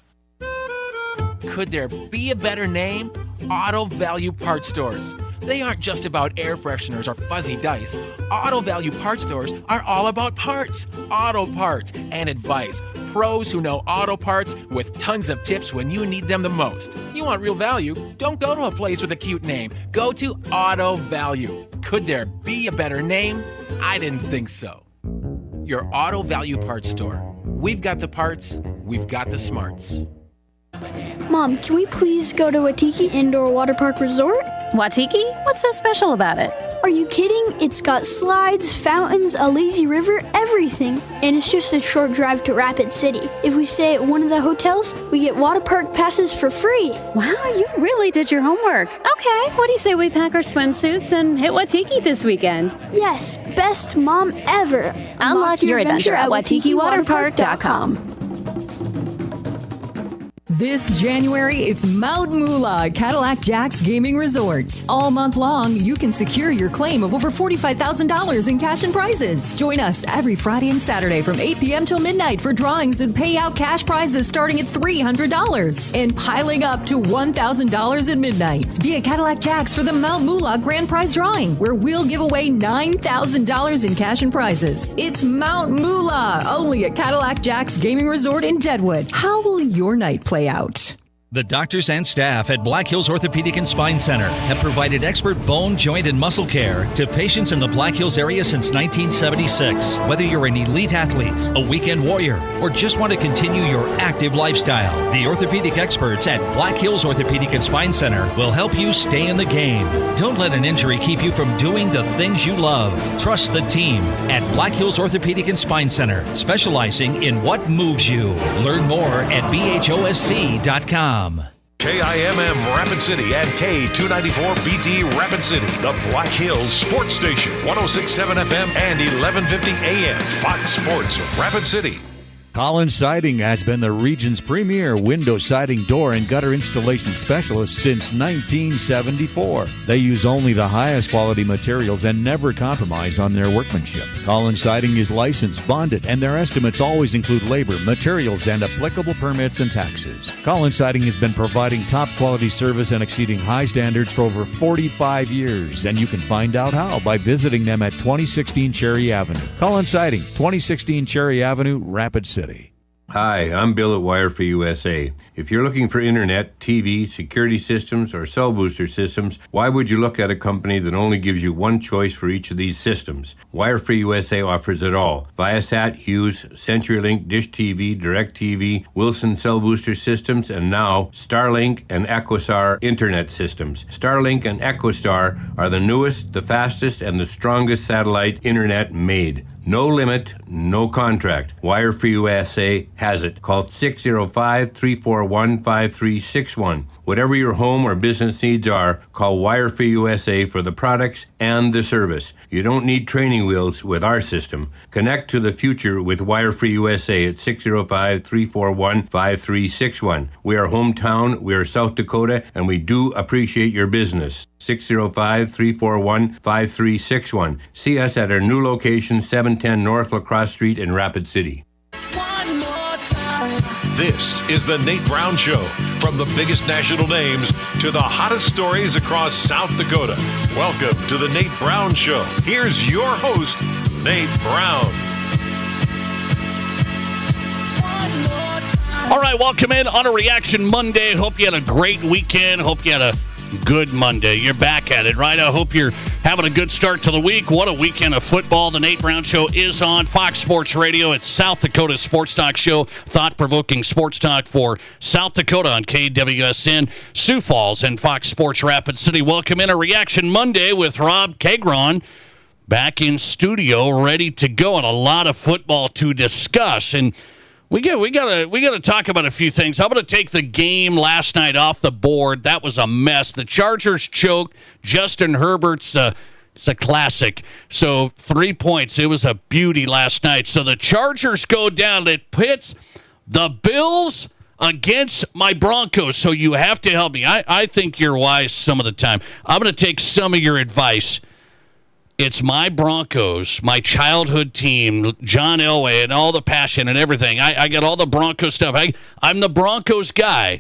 Could there be a better name? Auto Value Parts Stores. They aren't just about air fresheners or fuzzy dice. Auto Value Parts Stores are all about parts, auto parts, and advice. Pros who know auto parts with tons of tips when you need them the most. You want real value? Don't go to a place with a cute name. Go to Auto Value. Could there be a better name? I didn't think so. Your Auto Value Parts Store. We've got the parts, we've got the smarts. Mom, can we please go to Waitiki Indoor Water Park Resort? Waitiki? What's so special about it? Are you kidding? It's got slides, fountains, a lazy river, everything. And it's just a short drive to Rapid City. If we stay at one of the hotels, we get water park passes for free. Wow, you really did your homework. Okay, what do you say we pack our swimsuits and hit Waitiki this weekend? Yes, best mom ever. Unlock your adventure at WaitikiWaterPark.com. This January, it's Mount Moolah Cadillac Jacks Gaming Resort. All month long, you can secure your claim of over $45,000 in cash and prizes. Join us every Friday and Saturday from 8 p.m. till midnight for drawings and payout cash prizes starting at $300 and piling up to $1,000 at midnight. Be a Cadillac Jacks for the Mount Moolah Grand Prize Drawing, where we'll give away $9,000 in cash and prizes. It's Mount Moolah, only at Cadillac Jacks Gaming Resort in Deadwood. How will your night play out? The doctors and staff at Black Hills Orthopedic and Spine Center have provided expert bone, joint, and muscle care to patients in the Black Hills area since 1976. Whether you're an elite athlete, a weekend warrior, or just want to continue your active lifestyle, the orthopedic experts at Black Hills Orthopedic and Spine Center will help you stay in the game. Don't let an injury keep you from doing the things you love. Trust the team at Black Hills Orthopedic and Spine Center, specializing in what moves you. Learn more at BHOSC.com. KIMM Rapid City and K294BT Rapid City, the Black Hills Sports Station, 106.7 FM and 1150 AM, Fox Sports Rapid City. Collins Siding has been the region's premier window siding, door, and gutter installation specialist since 1974. They use only the highest quality materials and never compromise on their workmanship. Collins Siding is licensed, bonded, and their estimates always include labor, materials, and applicable permits and taxes. Collins Siding has been providing top quality service and exceeding high standards for over 45 years, and you can find out how by visiting them at 2016 Cherry Avenue. Collins Siding, 2016 Cherry Avenue, Rapid City. Hi, I'm Bill at Wire for USA. If you're looking for internet, TV, security systems, or cell booster systems, why would you look at a company that only gives you one choice for each of these systems? Wire for USA offers it all. Viasat, Hughes, CenturyLink, Dish TV, DirecTV, Wilson cell booster systems, and now Starlink and EchoStar internet systems. Starlink and EchoStar are the newest, the fastest, and the strongest satellite internet made. No limit, no contract. Wire for USA has it. Call 605-341-5361. Whatever your home or business needs are, call Wire for USA for the products and the service. You don't need training wheels with our system. Connect to the future with Wire for USA at 605-341-5361. We are hometown, we are South Dakota, and we do appreciate your business. 605-341-5361. See us at our new location, 710 North La Crosse Street in Rapid City. This is the Nate Brown Show. From the biggest national names to the hottest stories across South Dakota. Welcome to the Nate Brown Show. Here's your host, Nate Brown. All right, welcome in on a Reaction Monday. Hope you had a great weekend. Hope you had a good Monday. You're back at it, right? I hope you're having a good start to the week. What a weekend of football. The Nate Brown Show is on Fox Sports Radio. It's South Dakota Sports Talk Show, thought-provoking sports talk for South Dakota on KWSN, Sioux Falls, and Fox Sports Rapid City. Welcome in a Reaction Monday with Rob Kagron back in studio, ready to go, and a lot of football to discuss. And we gotta talk about a few things. I'm gonna take the game last night off the board. That was a mess. The Chargers choked. Justin Herbert's it's a classic. So 3 points. It was a beauty last night. So the Chargers go down. It pits the Bills against my Broncos. So you have to help me. I think you're wise some of the time. I'm gonna take some of your advice. It's my Broncos, my childhood team, John Elway, and all the passion and everything. I got all the Broncos stuff. I'm the Broncos guy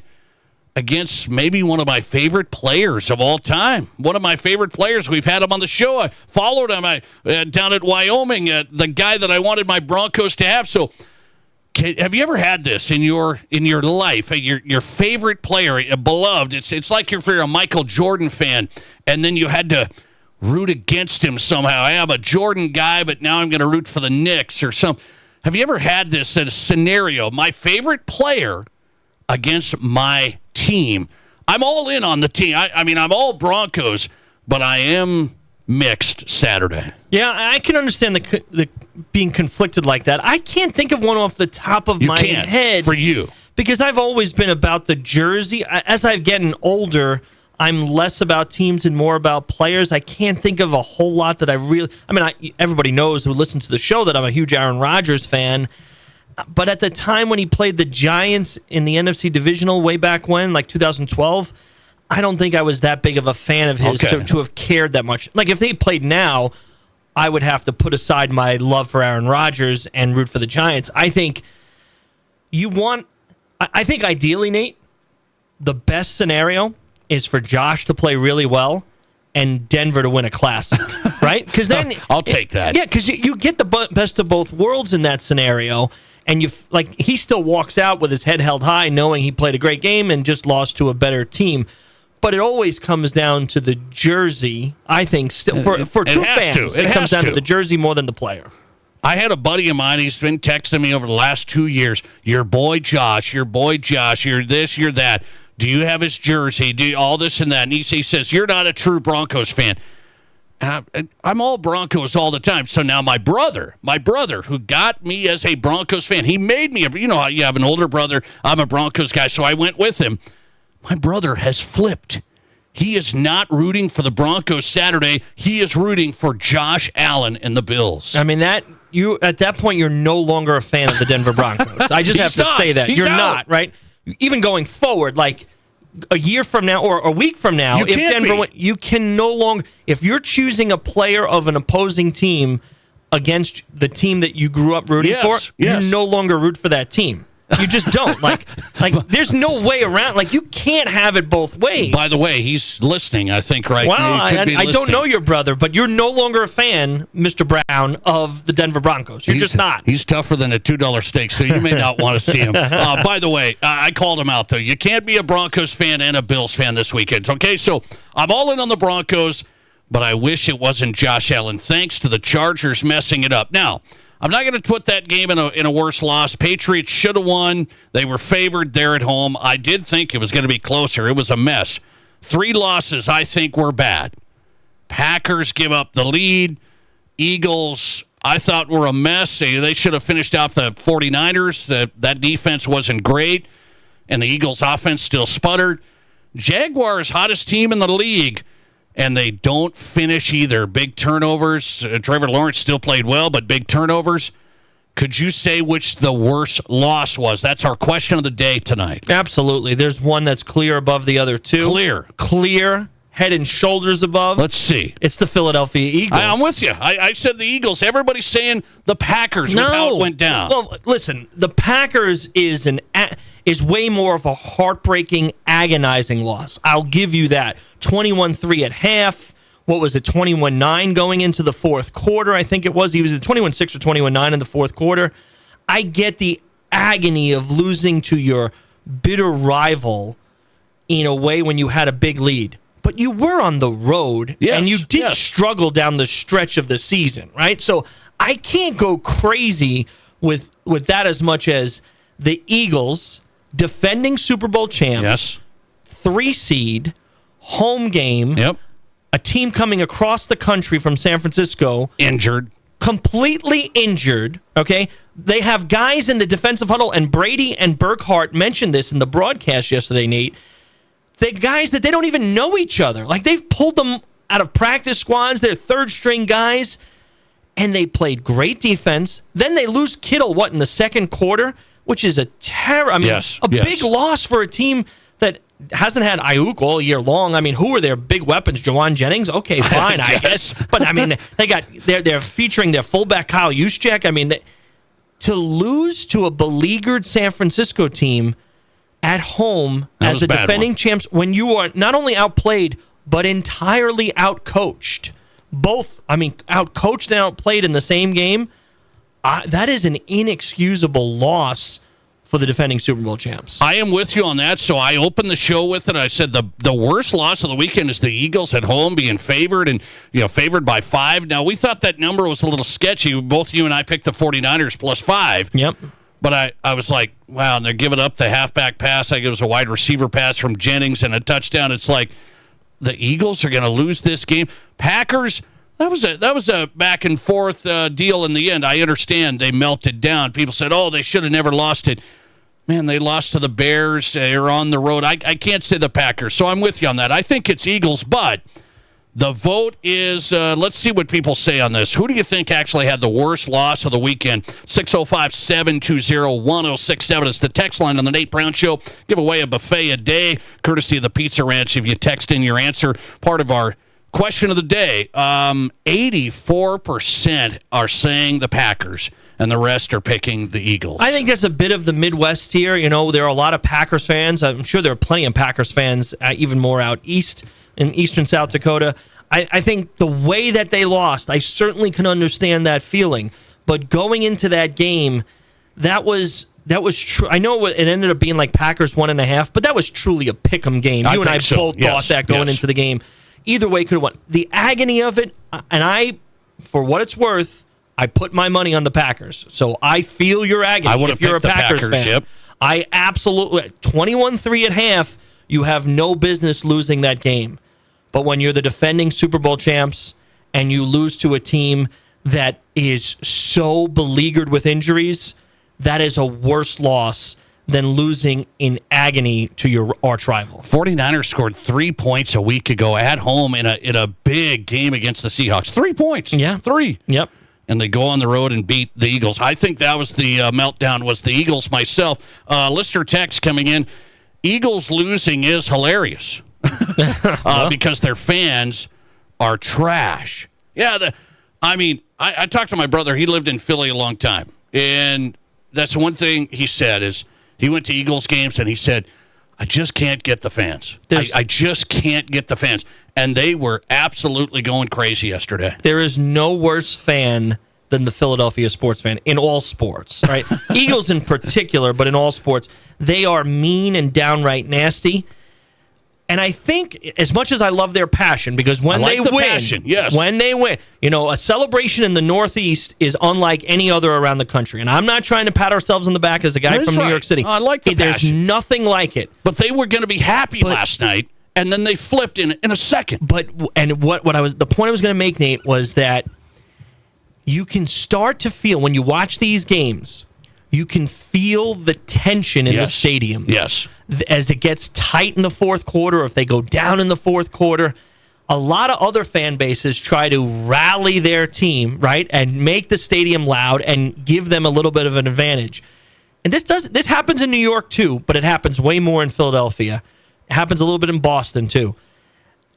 against maybe one of my favorite players of all time. One of my favorite players. We've had him on the show. I followed him down at Wyoming, the guy that I wanted my Broncos to have. So have you ever had this in your life? Your favorite player, a beloved. It's like if you're a Michael Jordan fan, and then you had to root against him somehow. I'm a Jordan guy, but now I'm going to root for the Knicks or something. Have you ever had this scenario? My favorite player against my team. I'm all in on the team. I mean, I'm all Broncos, but I am mixed Saturday. Yeah, I can understand the being conflicted like that. I can't think of one off the top of my head. For you. Because I've always been about the jersey. As I've gotten older, I'm less about teams and more about players. I can't think of a whole lot that I really... everybody knows who listens to the show that I'm a huge Aaron Rodgers fan. But at the time when he played the Giants in the NFC Divisional way back when, like 2012, I don't think I was that big of a fan of his to have cared that much. Like, if they played now, I would have to put aside my love for Aaron Rodgers and root for the Giants. I think ideally, Nate, the best scenario is for Josh to play really well and Denver to win a classic, right? Because then I'll take that. Yeah, because you get the best of both worlds in that scenario, and he still walks out with his head held high, knowing he played a great game and just lost to a better team. But it always comes down to the jersey. I think still for true fans, it comes down to the jersey more than the player. I had a buddy of mine, he's been texting me over the last 2 years, your boy Josh, you're this, you're that. Do you have his jersey? Do all this and that? And he says, you're not a true Broncos fan. I'm all Broncos all the time. So now my brother, who got me as a Broncos fan, he made me, you have an older brother. I'm a Broncos guy, so I went with him. My brother has flipped. He is not rooting for the Broncos Saturday. He is rooting for Josh Allen and the Bills. I mean, at that point, you're no longer a fan of the Denver Broncos. I just have to say that. You're not, right? Even going forward, like a year from now or a week from now, if Denver you can no longer, if you're choosing a player of an opposing team against the team that you grew up rooting for, you no longer root for that team. You just don't. Like there's no way around. Like, you can't have it both ways. By the way, he's listening, I think, right now. Well, I don't know your brother, but you're no longer a fan, Mr. Brown, of the Denver Broncos. You're just not. He's tougher than a $2 steak, so you may not want to see him. By the way, I called him out, though. You can't be a Broncos fan and a Bills fan this weekend. Okay, so I'm all in on the Broncos, but I wish it wasn't Josh Allen, thanks to the Chargers messing it up. Now, I'm not going to put that game in a worse loss. Patriots should have won. They were favored there at home. I did think it was going to be closer. It was a mess. 3 losses I think were bad. Packers give up the lead. Eagles, I thought, were a mess. They should have finished off the 49ers. That defense wasn't great, and the Eagles' offense still sputtered. Jaguars, hottest team in the league, and they don't finish either. Big turnovers. Trevor Lawrence still played well, but big turnovers. Could you say which the worst loss was? That's our question of the day tonight. Absolutely. There's one that's clear above the other two. Clear, head and shoulders above. Let's see. It's the Philadelphia Eagles. I'm with you. I said the Eagles. Everybody's saying the Packers with how it went down. Well, listen, the Packers is way more of a heartbreaking, agonizing loss. I'll give you that. 21-3 at half. What was it, 21-9 going into the fourth quarter, I think it was. He was at 21-6 or 21-9 in the fourth quarter. I get the agony of losing to your bitter rival in a way when you had a big lead. But you were on the road, and you did struggle down the stretch of the season, right? So I can't go crazy with that as much as the Eagles, defending Super Bowl champs, 3 seed, home game, a team coming across the country from San Francisco. Completely injured, okay? They have guys in the defensive huddle, and Brady and Burkhardt mentioned this in the broadcast yesterday, Nate. The guys that they don't even know each other. Like, they've pulled them out of practice squads. They're third-string guys, and they played great defense. Then they lose Kittle, in the second quarter, which is a terror. I mean, big loss for a team that hasn't had Ayuk all year long. I mean, who are their big weapons? Jawan Jennings? Okay, fine, I guess. But, I mean, they're featuring their fullback, Kyle Juszczyk. I mean, to lose to a beleaguered San Francisco team at home as the defending champs, when you are not only outplayed, but entirely outcoached. Both, outcoached and outplayed in the same game, that is an inexcusable loss for the defending Super Bowl champs. I am with you on that. So I opened the show with it. I said the worst loss of the weekend is the Eagles at home being favored, and favored by 5. Now, we thought that number was a little sketchy. Both you and I picked the 49ers plus 5. Yep. But I was like, wow, and they're giving up the halfback pass. I think it was a wide receiver pass from Jennings and a touchdown. It's like the Eagles are going to lose this game. Packers, that was a back and forth deal in the end. I understand they melted down. People said, oh, they should have never lost it. Man, they lost to the Bears. They're on the road. I can't say the Packers, so I'm with you on that. I think it's Eagles, but the vote is, let's see what people say on this. Who do you think actually had the worst loss of the weekend? 605-720-1067 is the text line on the Nate Brown Show. Give away a buffet a day, courtesy of the Pizza Ranch, if you text in your answer. Part of our question of the day, 84% are saying the Packers, and the rest are picking the Eagles. I think there's a bit of the Midwest here. There are a lot of Packers fans. I'm sure there are plenty of Packers fans, even more out east in eastern South Dakota. I think the way that they lost, I certainly can understand that feeling. But going into that game, that was true. I know it ended up being like Packers 1.5, but that was truly a pick'em game. You and I both thought that going into the game. Either way could have won. The agony of it, and for what it's worth, I put my money on the Packers. So I feel your agony if you're a Packers fan. Yep. I absolutely, 21-3 at half, you have no business losing that game. But when you're the defending Super Bowl champs and you lose to a team that is so beleaguered with injuries, that is a worse loss than losing in agony to your arch rival. 49ers scored 3 points a week ago at home in a big game against the Seahawks. 3 points. Yeah. 3. Yep. And they go on the road and beat the Eagles. I think that was the meltdown, was the Eagles myself. Listener text coming in, Eagles losing is hilarious because their fans are trash. Yeah, I talked to my brother. He lived in Philly a long time. And that's one thing he said is he went to Eagles games and he said, I just can't get the fans. I just can't get the fans. And they were absolutely going crazy yesterday. There is no worse fan than the Philadelphia sports fan in all sports, right? Eagles in particular, but in all sports, they are mean and downright nasty. And I think, as much as I love their passion, because when they win, when they win, a celebration in the Northeast is unlike any other around the country. And I'm not trying to pat ourselves on the back as a guy from New York City. I like the There's passion. nothing like it. But they were going to be happy last night, and then they flipped in a second. The point I was going to make, Nate, was that you can start to feel, when you watch these games, you can feel the tension in the stadium. Yes. As it gets tight in the fourth quarter, or if they go down in the fourth quarter, a lot of other fan bases try to rally their team, right, and make the stadium loud and give them a little bit of an advantage. And this happens in New York too, but it happens way more in Philadelphia. It happens a little bit in Boston too.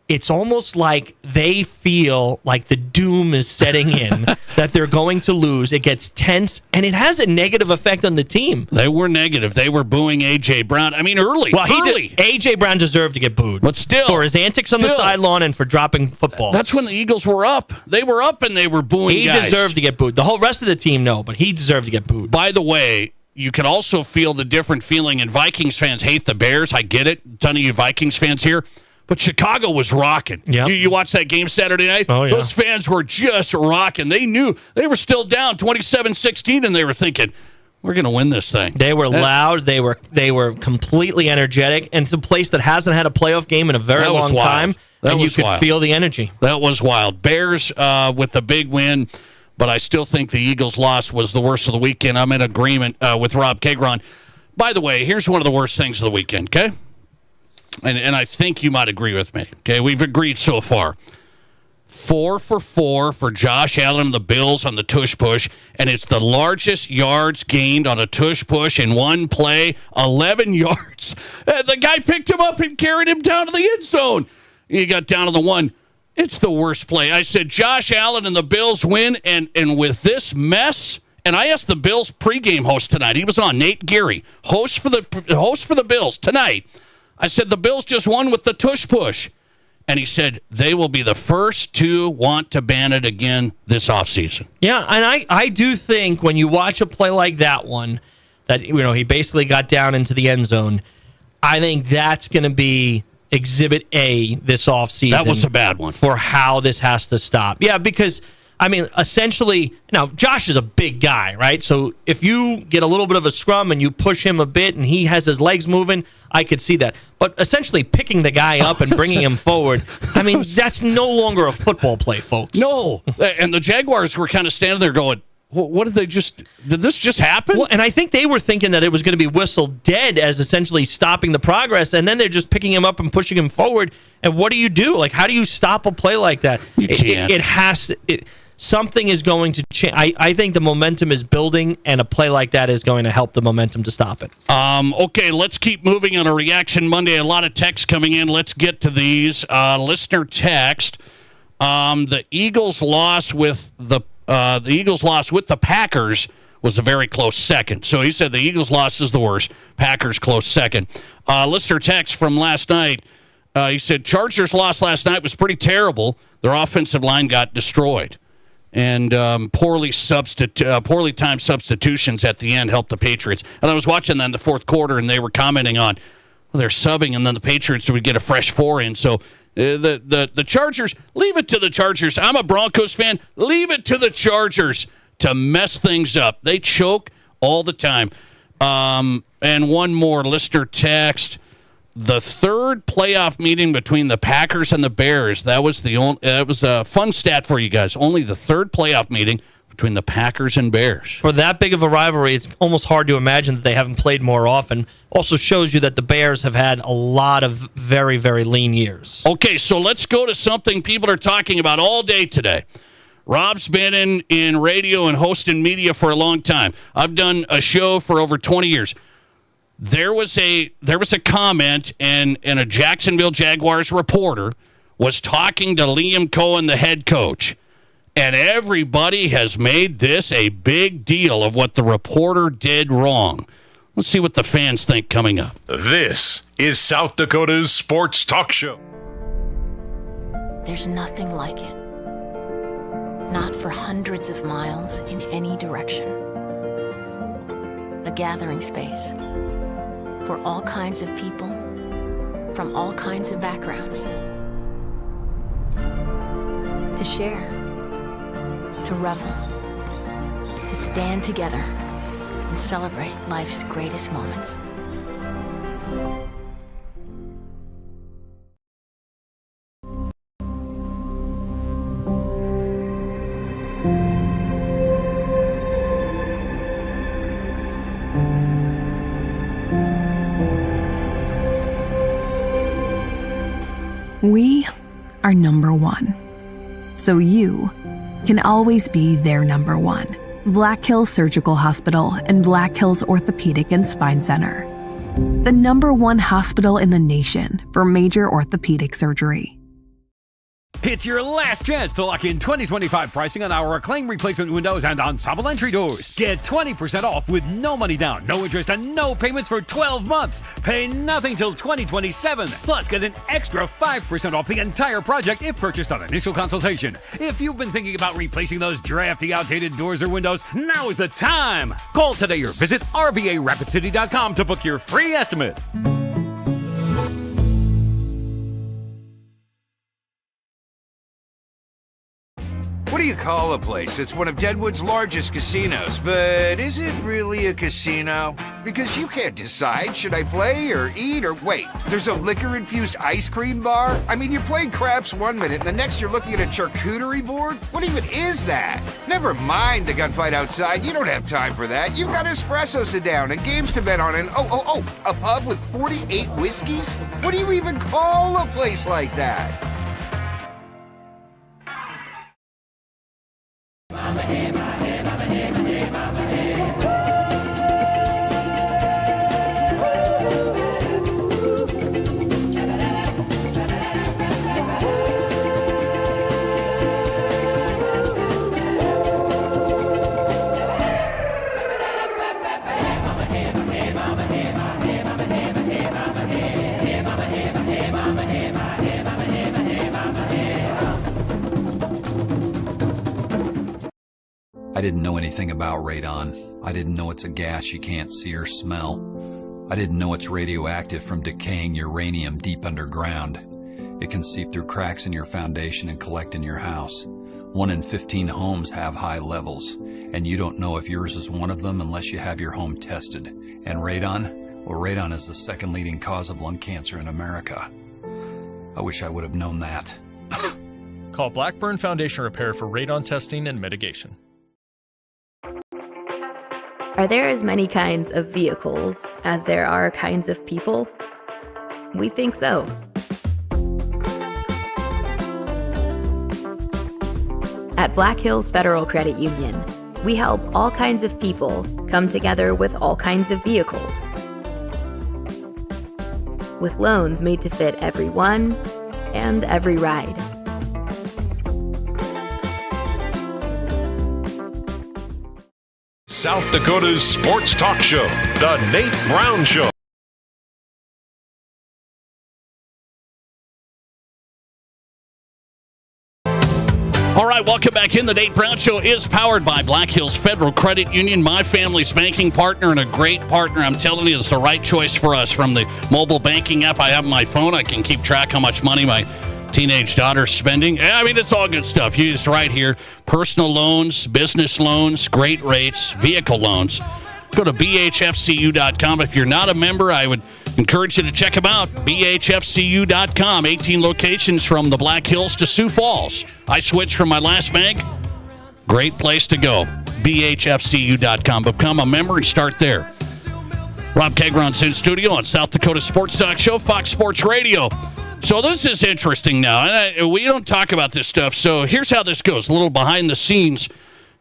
It's almost like they feel like the doom is setting in, that they're going to lose. It gets tense, and it has a negative effect on the team. They were negative. They were booing A.J. Brown. early. Well, A.J. Brown deserved to get booed. But still. For his antics on the sideline and for dropping footballs. That's when the Eagles were up. They were up, and they were booing guys. He deserved to get booed. The whole rest of the team, no, but he deserved to get booed. By the way, you can also feel the different feeling, and Vikings fans hate the Bears. I get it. A ton of you Vikings fans here. But Chicago was rocking. Yep. You watched that game Saturday night? Oh, yeah. Those fans were just rocking. They knew they were still down 27-16, and they were thinking, we're going to win this thing. They were loud. They were completely energetic. And it's a place that hasn't had a playoff game in a very long time. And you could feel the energy. That was wild. Bears with the big win, but I still think the Eagles' loss was the worst of the weekend. I'm in agreement with Rob Kegron. By the way, here's one of the worst things of the weekend, okay? And I think you might agree with me. Okay, we've agreed so far. 4 for 4 for Josh Allen and the Bills on the tush push, and it's the largest yards gained on a tush push in one play, 11 yards. The guy picked him up and carried him down to the end zone. He got down to the one. It's the worst play. I said Josh Allen and the Bills win, and with this mess, and I asked the Bills pregame host tonight. He was on, Nate Geary, host for the Bills tonight. I said, the Bills just won with the tush push. And he said, they will be the first to want to ban it again this offseason. Yeah, and I do think when you watch a play like that one, that he basically got down into the end zone, I think that's going to be Exhibit A this offseason. That was a bad one. For how this has to stop. Yeah, because, essentially, now, Josh is a big guy, right? So if you get a little bit of a scrum and you push him a bit and he has his legs moving, I could see that. But essentially picking the guy up and bringing him forward, that's no longer a football play, folks. No. And the Jaguars were kind of standing there going, what did this just happen? Well, and I think they were thinking that it was going to be whistled dead as essentially stopping the progress, and then they're just picking him up and pushing him forward. And what do you do? Like, how do you stop a play like that? You can't. It has to... Something is going to change. I think the momentum is building, and a play like that is going to help the momentum to stop it. Okay, let's keep moving on a Reaction Monday. A lot of texts coming in. Let's get to these. Listener text: the Eagles' loss with the Packers was a very close second. So he said the Eagles' loss is the worst. Packers close second. Listener text from last night. He said Chargers' loss last night was pretty terrible. Their offensive line got destroyed. And poorly timed substitutions at the end helped the Patriots. And I was watching that in the fourth quarter, and they were commenting on, they're subbing, and then the Patriots would get a fresh 4 in. So the Chargers, leave it to the Chargers. I'm a Broncos fan. Leave it to the Chargers to mess things up. They choke all the time. And one more listener text. The third playoff meeting between the Packers and the Bears, that was a fun stat for you guys. Only the third playoff meeting between the Packers and Bears. For that big of a rivalry, it's almost hard to imagine that they haven't played more often. Also shows you that the Bears have had a lot of very, very lean years. Okay, so let's go to something people are talking about all day today. Rob's been in radio and hosting media for a long time. I've done a show for over 20 years. There was a comment, and a Jacksonville Jaguars reporter was talking to Liam Cohen, the head coach, and everybody has made this a big deal of what the reporter did wrong. Let's see what the fans think coming up. This is South Dakota's Sports Talk Show. There's nothing like it. Not for hundreds of miles in any direction. A gathering space for all kinds of people, from all kinds of backgrounds. To share, to revel, to stand together and celebrate life's greatest moments. We are number one, so you can always be their number one. Black Hills Surgical Hospital and Black Hills Orthopedic and Spine Center. The number one hospital in the nation for major orthopedic surgery. It's your last chance to lock in 2025 pricing on our Acclaim replacement windows and ensemble entry doors. Get 20% off with no money down, no interest, and no payments for 12 months. Pay nothing till 2027. Plus, get an extra 5% off the entire project if purchased on initial consultation. If you've been thinking about replacing those drafty, outdated doors or windows, now is the time. Call today or visit RBARapidCity.com to book your free estimate. What do you call a place that's one of Deadwood's largest casinos, but is it really a casino? Because you can't decide, should I play or eat or wait, there's a liquor-infused ice cream bar? I mean, you're playing craps one minute and the next you're looking at a charcuterie board? What even is that? Never mind the gunfight outside, you don't have time for that. You've got espressos to down and games to bet on and a pub with 48 whiskeys? What do you even call a place like that? I didn't know anything about radon. I didn't know it's a gas you can't see or smell. I didn't know it's radioactive from decaying uranium deep underground. It can seep through cracks in your foundation and collect in your house. 1 in 15 homes have high levels, and you don't know if yours is one of them unless you have your home tested. And radon? Well, radon is the second leading cause of lung cancer in America. I wish I would have known that. Call Blackburn Foundation Repair for radon testing and mitigation. Are there as many kinds of vehicles as there are kinds of people? We think so. At Black Hills Federal Credit Union, we help all kinds of people come together with all kinds of vehicles. With loans made to fit everyone and every ride. South Dakota's sports talk show, The Nate Brown Show. All right, welcome back in. The Nate Brown Show is powered by Black Hills Federal Credit Union, my family's banking partner and a great partner. I'm telling you, it's the right choice for us. From the mobile banking app I have on my phone, I can keep track how much money my teenage daughter's spending. I mean, it's all good stuff. You just right here. Personal loans, business loans, great rates, vehicle loans. Go to bhfcu.com. If you're not a member, I would encourage you to check them out. bhfcu.com. 18 locations from the Black Hills to Sioux Falls. I switched from my last bank. Great place to go. bhfcu.com. Become a member and start there. Rob Kegron's in studio on South Dakota Sports Talk Show, Fox Sports Radio. So this is interesting now, and we don't talk about this stuff. So here's how this goes, a little behind the scenes.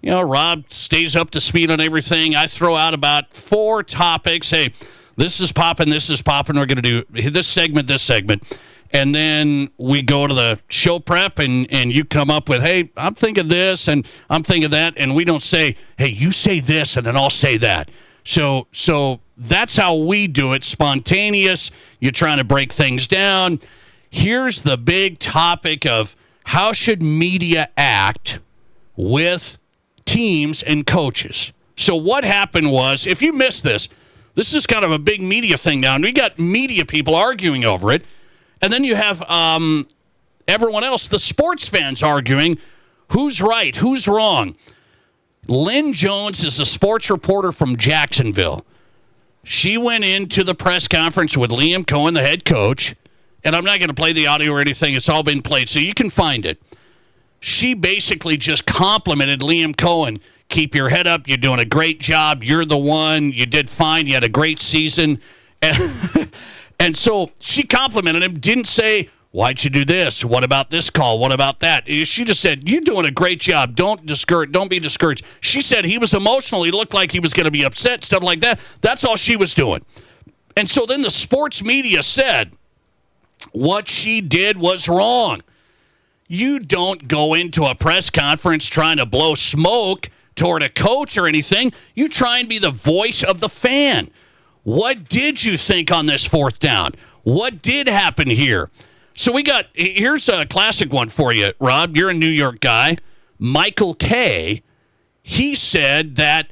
You know, Rob stays up to speed on everything. I throw out about 4 topics. Hey, this is popping. We're going to do this segment. And then we go to the show prep, and you come up with, hey, I'm thinking this, and I'm thinking that. And we don't say, hey, you say this, and then I'll say that. So that's how we do it, spontaneous. You're trying to break things down. Here's the big topic of how should media act with teams and coaches. So what happened was, if you missed this is kind of a big media thing now, and we got media people arguing over it, and then you have everyone else, the sports fans, arguing who's right, who's wrong. Lynn Jones is a sports reporter from Jacksonville. She went into the press conference with Liam Cohen, the head coach, and I'm not going to play the audio or anything. It's all been played, so you can find it. She basically just complimented Liam Cohen. Keep your head up. You're doing a great job. You're the one. You did fine. You had a great season. And so she complimented him, didn't say, why'd you do this? What about this call? What about that? She just said, you're doing a great job. Don't be discouraged. She said he was emotional. He looked like he was going to be upset, stuff like that. That's all she was doing. And so then the sports media said what she did was wrong. You don't go into a press conference trying to blow smoke toward a coach or anything. You try and be the voice of the fan. What did you think on this fourth down? What did happen here? So here's a classic one for you, Rob. You're a New York guy. Michael Kay, he said that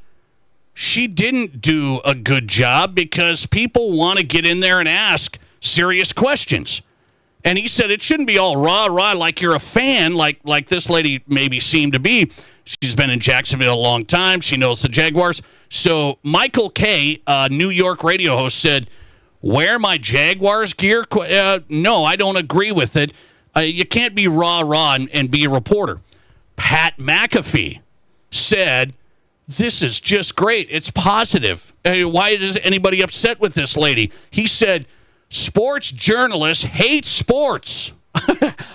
she didn't do a good job because people want to get in there and ask serious questions. And he said it shouldn't be all rah-rah like you're a fan, like this lady maybe seemed to be. She's been in Jacksonville a long time. She knows the Jaguars. So Michael Kay, New York radio host, said, wear my Jaguars gear? No, I don't agree with it. You can't be rah-rah and be a reporter. Pat McAfee said, this is just great. It's positive. Why is anybody upset with this lady? He said, sports journalists hate sports.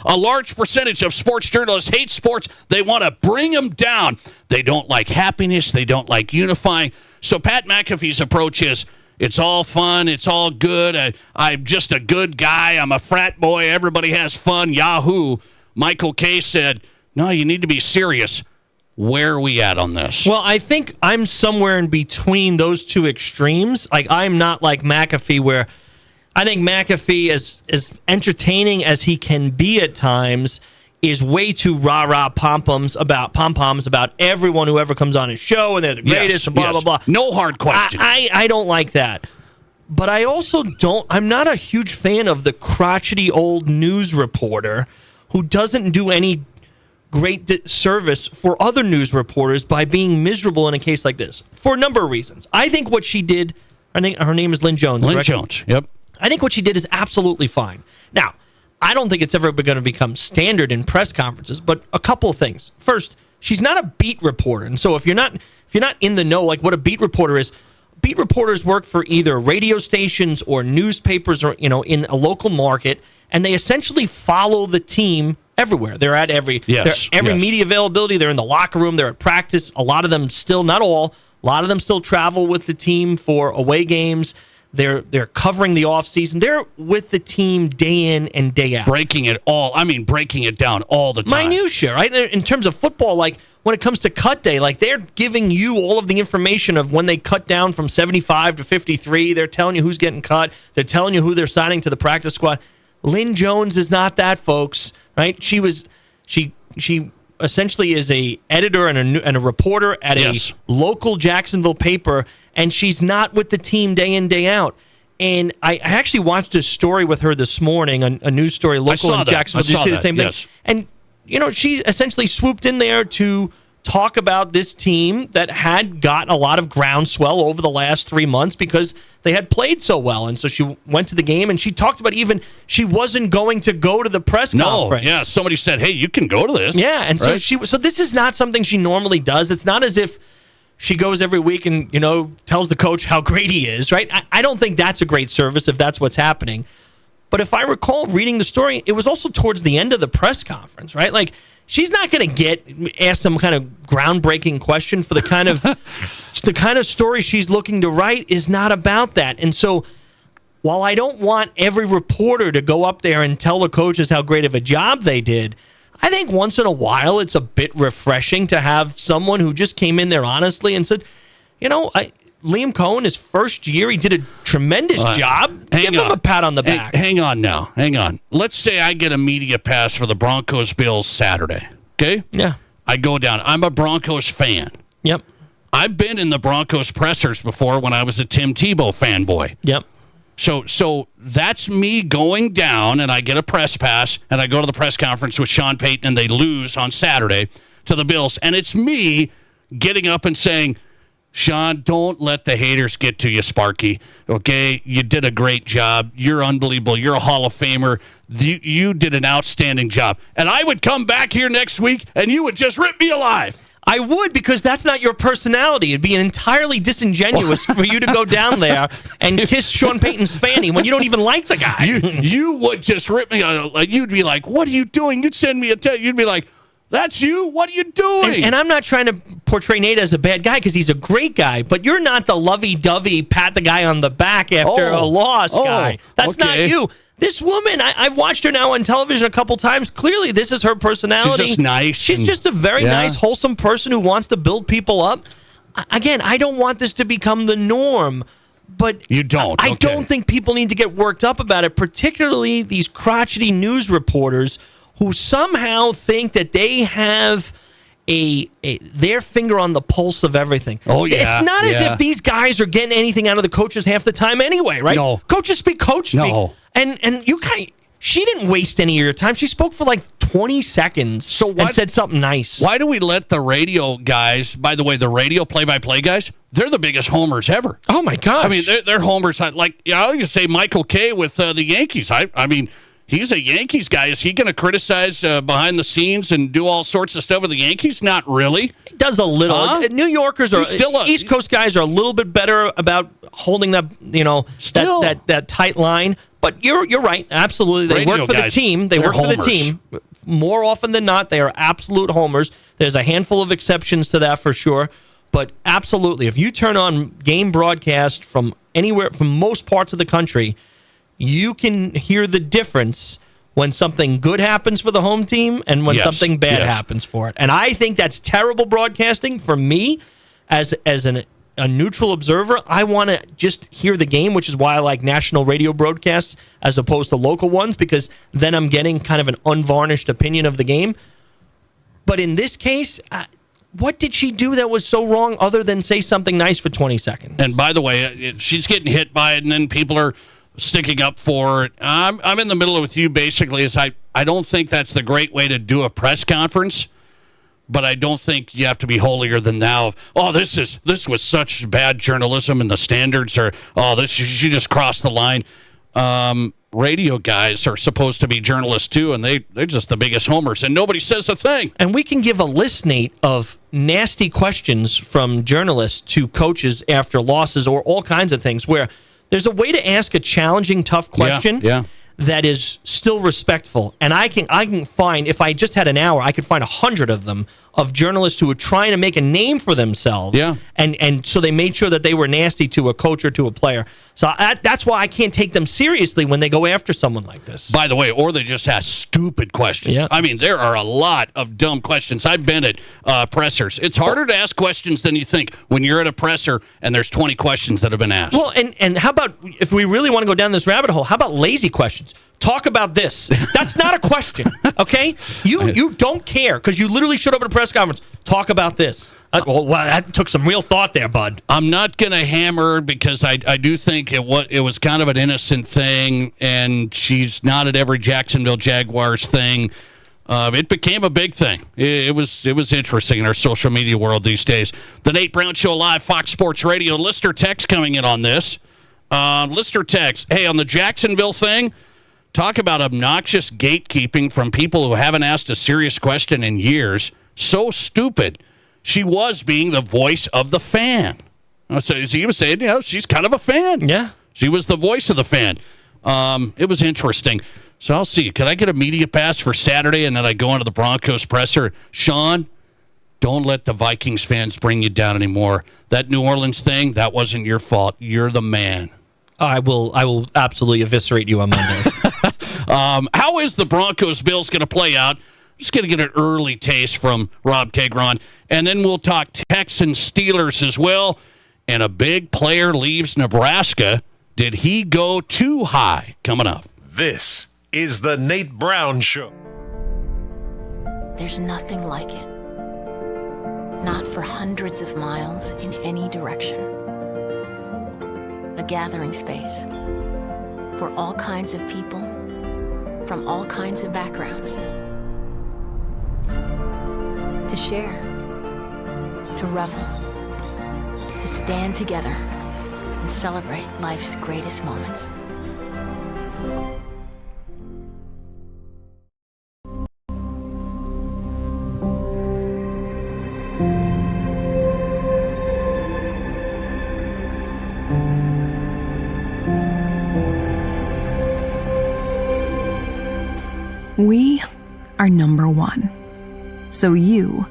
A large percentage of sports journalists hate sports. They want to bring them down. They don't like happiness. They don't like unifying. So Pat McAfee's approach is, it's all fun. It's all good. I'm just a good guy. I'm a frat boy. Everybody has fun. Yahoo. Michael Kay said, no, you need to be serious. Where are we at on this? Well, I think I'm somewhere in between those two extremes. Like, I'm not like McAfee, where I think McAfee, as entertaining as he can be at times, is way too rah-rah pom-poms about everyone who ever comes on his show, and they're the greatest, and blah, blah, blah. No hard questions. I don't like that. But I also I'm not a huge fan of the crotchety old news reporter who doesn't do any great service for other news reporters by being miserable in a case like this, for a number of reasons. I think what she did, I think her name is Lynn Jones. Lynn correct? Jones, yep. I think what she did is absolutely fine. Now, I don't think it's ever going to become standard in press conferences, but a couple of things. First, she's not a beat reporter, and so if you're not in the know, like what a beat reporter is, beat reporters work for either radio stations or newspapers or in a local market, and they essentially follow the team everywhere. They're at every media availability. They're in the locker room. They're at practice. A lot of them still, not all, a lot of them still travel with the team for away games. They're covering the offseason. They're with the team day in and day out. Breaking it down all the time. Minutia, right? In terms of football, like when it comes to cut day, like they're giving you all of the information of when they cut down from 75 to 53. They're telling you who's getting cut. They're telling you who they're signing to the practice squad. Lynn Jones is not that, folks. Right? She essentially is a editor and a reporter at a local Jacksonville paper, and she's not with the team day in, day out. And I actually watched a story with her this morning, a news story local in Jacksonville. Did you see the same thing? Yes. And she essentially swooped in there to talk about this team that had gotten a lot of groundswell over the last 3 months because they had played so well. And so she went to the game, and she talked about even she wasn't going to go to the press conference. Yeah, somebody said, hey, you can go to this. Yeah, and right? so this is not something she normally does. It's not as if she goes every week and, tells the coach how great he is, right? I don't think that's a great service if that's what's happening. But if I recall reading the story, it was also towards the end of the press conference, right? Like, she's not going to get asked some kind of groundbreaking question for the kind of story she's looking to write is not about that. And so while I don't want every reporter to go up there and tell the coaches how great of a job they did, I think once in a while it's a bit refreshing to have someone who just came in there honestly and said, Liam Cohen, his first year, he did a tremendous job. Give him a pat on the back. Hang on. Let's say I get a media pass for the Broncos-Bills Saturday, okay? Yeah. I go down. I'm a Broncos fan. Yep. I've been in the Broncos pressers before when I was a Tim Tebow fanboy. Yep. So that's me going down, and I get a press pass, and I go to the press conference with Sean Payton, and they lose on Saturday to the Bills. And it's me getting up and saying, Sean, don't let the haters get to you, Sparky. Okay? You did a great job. You're unbelievable. You're a Hall of Famer. You did an outstanding job. And I would come back here next week, and you would just rip me alive. I would, because that's not your personality. It'd be entirely disingenuous for you to go down there and kiss Sean Payton's fanny when you don't even like the guy. You would just rip me. You'd be like, what are you doing? You'd send me a text. You'd be like, that's you? What are you doing? And I'm not trying to portray Nate as a bad guy because he's a great guy, but you're not the lovey-dovey, pat the guy on the back after a loss guy. That's not you. This woman, I've watched her now on television a couple times. Clearly, this is her personality. She's just nice. She's just a very nice, wholesome person who wants to build people up. Again, I don't want this to become the norm, but you don't. I don't think people need to get worked up about it, particularly these crotchety news reporters who somehow think that they have their finger on the pulse of everything. Oh, yeah. It's not as if these guys are getting anything out of the coaches half the time anyway, right? No. Coaches speak coach speak. No. And she didn't waste any of your time. She spoke for like 20 seconds and said something nice. Why do we let the radio guys, by the way, the radio play-by-play guys, they're the biggest homers ever. Oh, my gosh. I mean, they're homers. Like, I'll just say Michael Kay with the Yankees. I mean, he's a Yankees guy. Is he going to criticize behind the scenes and do all sorts of stuff with the Yankees? Not really. He does a little. New Yorkers are East Coast guys are a little bit better about holding that, that tight line. But you're right. Absolutely. They work for the team. They work for the team. More often than not, they are absolute homers. There's a handful of exceptions to that for sure. But absolutely, if you turn on game broadcast from anywhere, from most parts of the country, you can hear the difference when something good happens for the home team and when something bad happens for it. And I think that's terrible broadcasting for me as a neutral observer. I want to just hear the game, which is why I like national radio broadcasts as opposed to local ones, because then I'm getting kind of an unvarnished opinion of the game. But in this case, what did she do that was so wrong other than say something nice for 20 seconds? And by the way, she's getting hit by it, and then people are sticking up for it. I'm in the middle with you, basically. Is I don't think that's the great way to do a press conference, but I don't think you have to be holier than thou. This was such bad journalism, and the standards are, she just crossed the line. Radio guys are supposed to be journalists too, and they're just the biggest homers, and nobody says a thing. And we can give a list, Nate, of nasty questions from journalists to coaches after losses or all kinds of things where there's a way to ask a challenging, tough question that is still respectful. And I can find, if I just had an hour, I could find 100 of them, of journalists who were trying to make a name for themselves. Yeah. And so they made sure that they were nasty to a coach or to a player. So that's why I can't take them seriously when they go after someone like this. By the way, or they just ask stupid questions. Yep. I mean, there are a lot of dumb questions. I've been at pressers. It's harder to ask questions than you think when you're at a presser and there's 20 questions that have been asked. Well, and how about, if we really want to go down this rabbit hole, how about lazy questions? Talk about this. That's not a question, okay? You don't care because you literally showed up at a press conference. Talk about this. Well, that took some real thought there, bud. I'm not going to hammer because I do think it was kind of an innocent thing, and she's not at every Jacksonville Jaguars thing. It became a big thing. It was interesting in our social media world these days. The Nate Brown Show live, Fox Sports Radio. Listener text coming in on this. Listener text, hey, on the Jacksonville thing, talk about obnoxious gatekeeping from people who haven't asked a serious question in years. So stupid. She was being the voice of the fan. So he was saying, she's kind of a fan. Yeah. She was the voice of the fan. It was interesting. So I'll see. Could I get a media pass for Saturday and then I go into the Broncos presser? Sean, don't let the Vikings fans bring you down anymore. That New Orleans thing, that wasn't your fault. You're the man. I will absolutely eviscerate you on Monday. How is the Broncos-Bills going to play out? Just going to get an early taste from Rob Kegron. And then we'll talk Texans-Steelers as well. And a big player leaves Nebraska. Did he go too high? Coming up. This is the Nate Brown Show. There's nothing like it. Not for hundreds of miles in any direction. A gathering space for all kinds of people from all kinds of backgrounds. To share, to revel, to stand together and celebrate life's greatest moments. We are number one. So you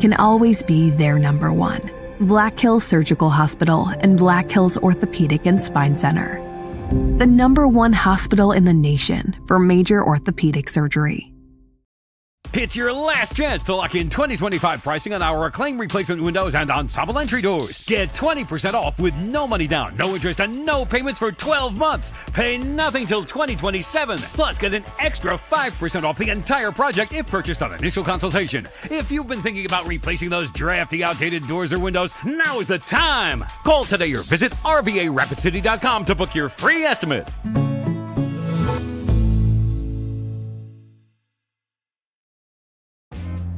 can always be their number one. Black Hills Surgical Hospital and Black Hills Orthopedic and Spine Center. the #1 hospital in the nation for major orthopedic surgery. It's your last chance to lock in 2025 pricing on our Acclaim replacement windows and ensemble entry doors. Get 20% off with no money down, no interest, and no payments for 12 months. Pay nothing till 2027. Plus, get an extra 5% off the entire project if purchased on initial consultation. If you've been thinking about replacing those drafty, outdated doors or windows, now is the time. Call today or visit RVARapidCity.com to book your free estimate.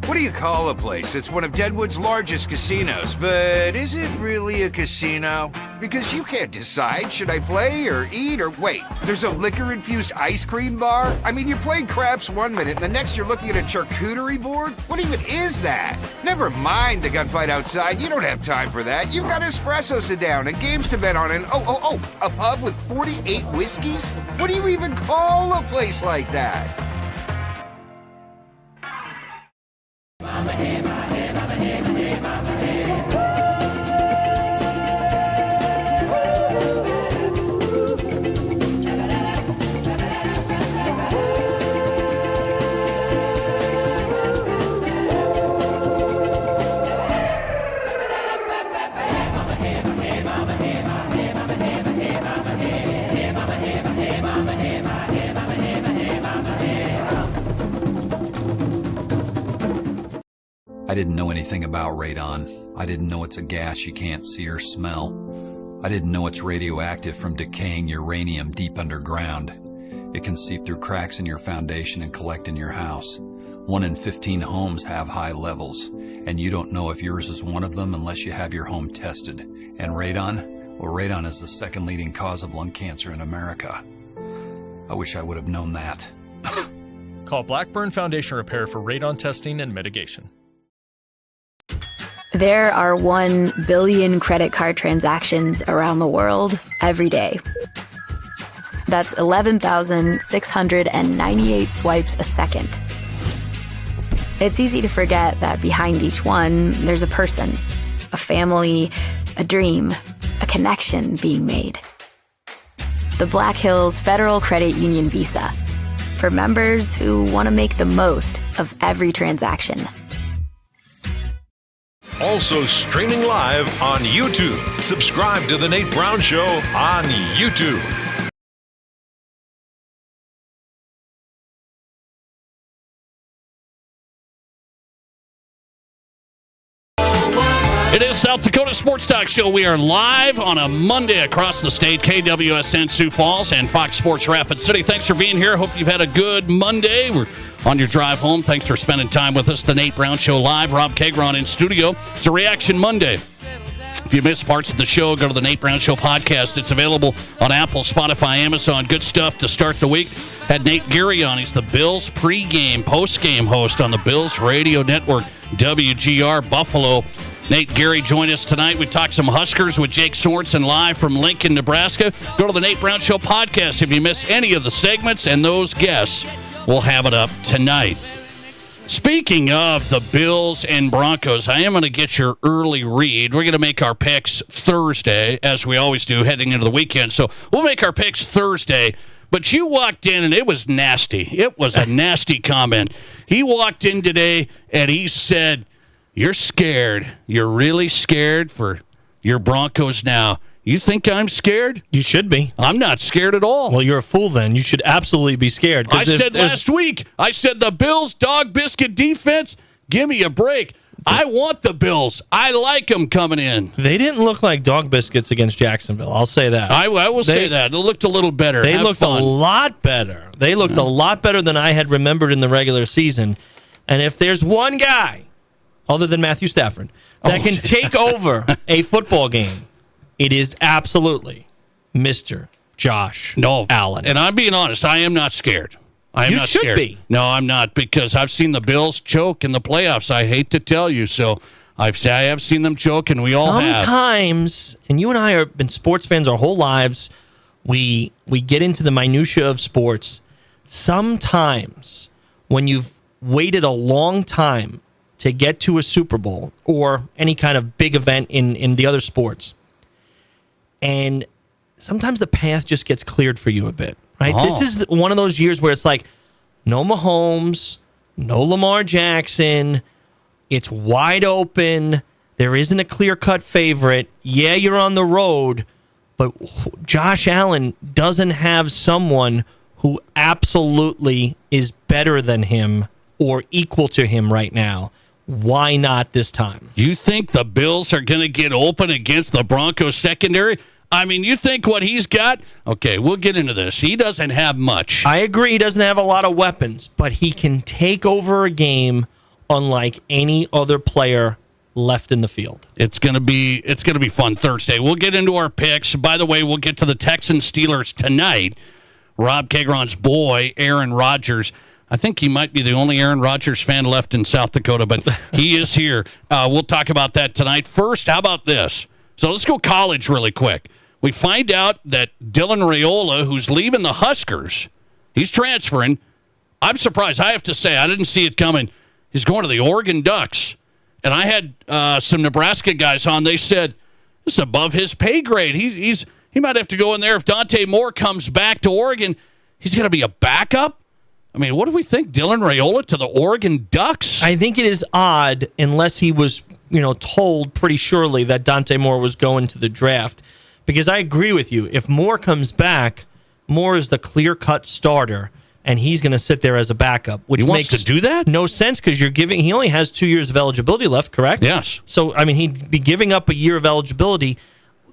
What do you call a place that's one of Deadwood's largest casinos, but is it really a casino? Because you can't decide, should I play or eat or wait, there's a liquor-infused ice cream bar? I mean, you're playing craps one minute and the next you're looking at a charcuterie board? What even is that? Never mind the gunfight outside, you don't have time for that. You've got espressos to down and games to bet on and a pub with 48 whiskeys? What do you even call a place like that? I didn't know anything about radon. I didn't know it's a gas you can't see or smell. I didn't know it's radioactive from decaying uranium deep underground. It can seep through cracks in your foundation and collect in your house. 1 in 15 homes have high levels, and you don't know if yours is one of them unless you have your home tested. And radon? Well, radon is the second leading cause of lung cancer in America. I wish I would have known that. Call Blackburn Foundation Repair for radon testing and mitigation. There are 1 billion credit card transactions around the world every day. That's 11,698 swipes a second. It's easy to forget that behind each one, there's a person, a family, a dream, a connection being made. The Black Hills Federal Credit Union Visa, for members who want to make the most of every transaction. Also streaming live on YouTube. Subscribe to The Nate Brown Show on YouTube. It is South Dakota Sports Talk Show. We are live on a Monday across the state. KWSN Sioux Falls and Fox Sports Rapid City. Thanks for being here. Hope you've had a good Monday. We're on your drive home. Thanks for spending time with us. The Nate Brown Show live. Rob Kagron in studio. It's a Reaction Monday. If you missed parts of the show, go to the Nate Brown Show podcast. It's available on Apple, Spotify, Amazon. Good stuff to start the week. Had Nate Geary on. He's the Bills pregame, postgame host on the Bills Radio Network, WGR Buffalo. Nate Geary joined us tonight. We talked some Huskers with Jake Sorensen live from Lincoln, Nebraska. Go to the Nate Brown Show podcast if you miss any of the segments, and those guests will have it up tonight. Speaking of the Bills and Broncos, I am going to get your early read. We're going to make our picks Thursday, as we always do, heading into the weekend. So we'll make our picks Thursday. But you walked in, and it was nasty. It was a nasty comment. He walked in today, and he said, "You're scared. You're really scared for your Broncos now." You think I'm scared? You should be. I'm not scared at all. Well, you're a fool then. You should absolutely be scared. I said last week, I said the Bills' dog biscuit defense, give me a break. I want the Bills. I like them coming in. They didn't look like dog biscuits against Jacksonville. I'll say that. I will say that. It looked a little better. They looked a lot better. They looked a lot better than I had remembered in the regular season. And if there's one guy, other than Matthew Stafford, that can take over a football game, it is absolutely Mr. Josh Allen. And I'm being honest, I am not scared. I am You not should scared. be. No, I'm not, because I've seen the Bills choke in the playoffs. I hate to tell you, so I have seen them choke, and we all have. Sometimes, and you and I have been sports fans our whole lives, we get into the minutia of sports. Sometimes, when you've waited a long time to get to a Super Bowl or any kind of big event in the other sports, and sometimes the path just gets cleared for you a bit, right? Oh. This is one of those years where it's like, no Mahomes, no Lamar Jackson. It's wide open. There isn't a clear-cut favorite. Yeah, you're on the road, but Josh Allen doesn't have someone who absolutely is better than him or equal to him right now. Why not this time? You think the Bills are going to get open against the Broncos secondary? I mean, you think what he's got? Okay, we'll get into this. He doesn't have much. I agree he doesn't have a lot of weapons, but he can take over a game unlike any other player left in the field. It's gonna be fun Thursday. We'll get into our picks. By the way, we'll get to the Texans Steelers tonight. Rob Kegron's boy, Aaron Rodgers. I think he might be the only Aaron Rodgers fan left in South Dakota, but he is here. We'll talk about that tonight. First, how about this? So let's go college really quick. We find out that Dylan Raiola, who's leaving the Huskers, he's transferring. I'm surprised. I have to say, I didn't see it coming. He's going to the Oregon Ducks. And I had some Nebraska guys on. They said, this is above his pay grade. He might have to go in there. If Dante Moore comes back to Oregon, he's going to be a backup? I mean, what do we think? Dylan Raiola to the Oregon Ducks? I think it is odd unless he was, told pretty surely that Dante Moore was going to the draft. Because I agree with you. If Moore comes back, Moore is the clear-cut starter, and he's going to sit there as a backup. Which he wants makes to do that? No sense because he only has 2 years of eligibility left, correct? Yes. So, I mean, he'd be giving up a year of eligibility.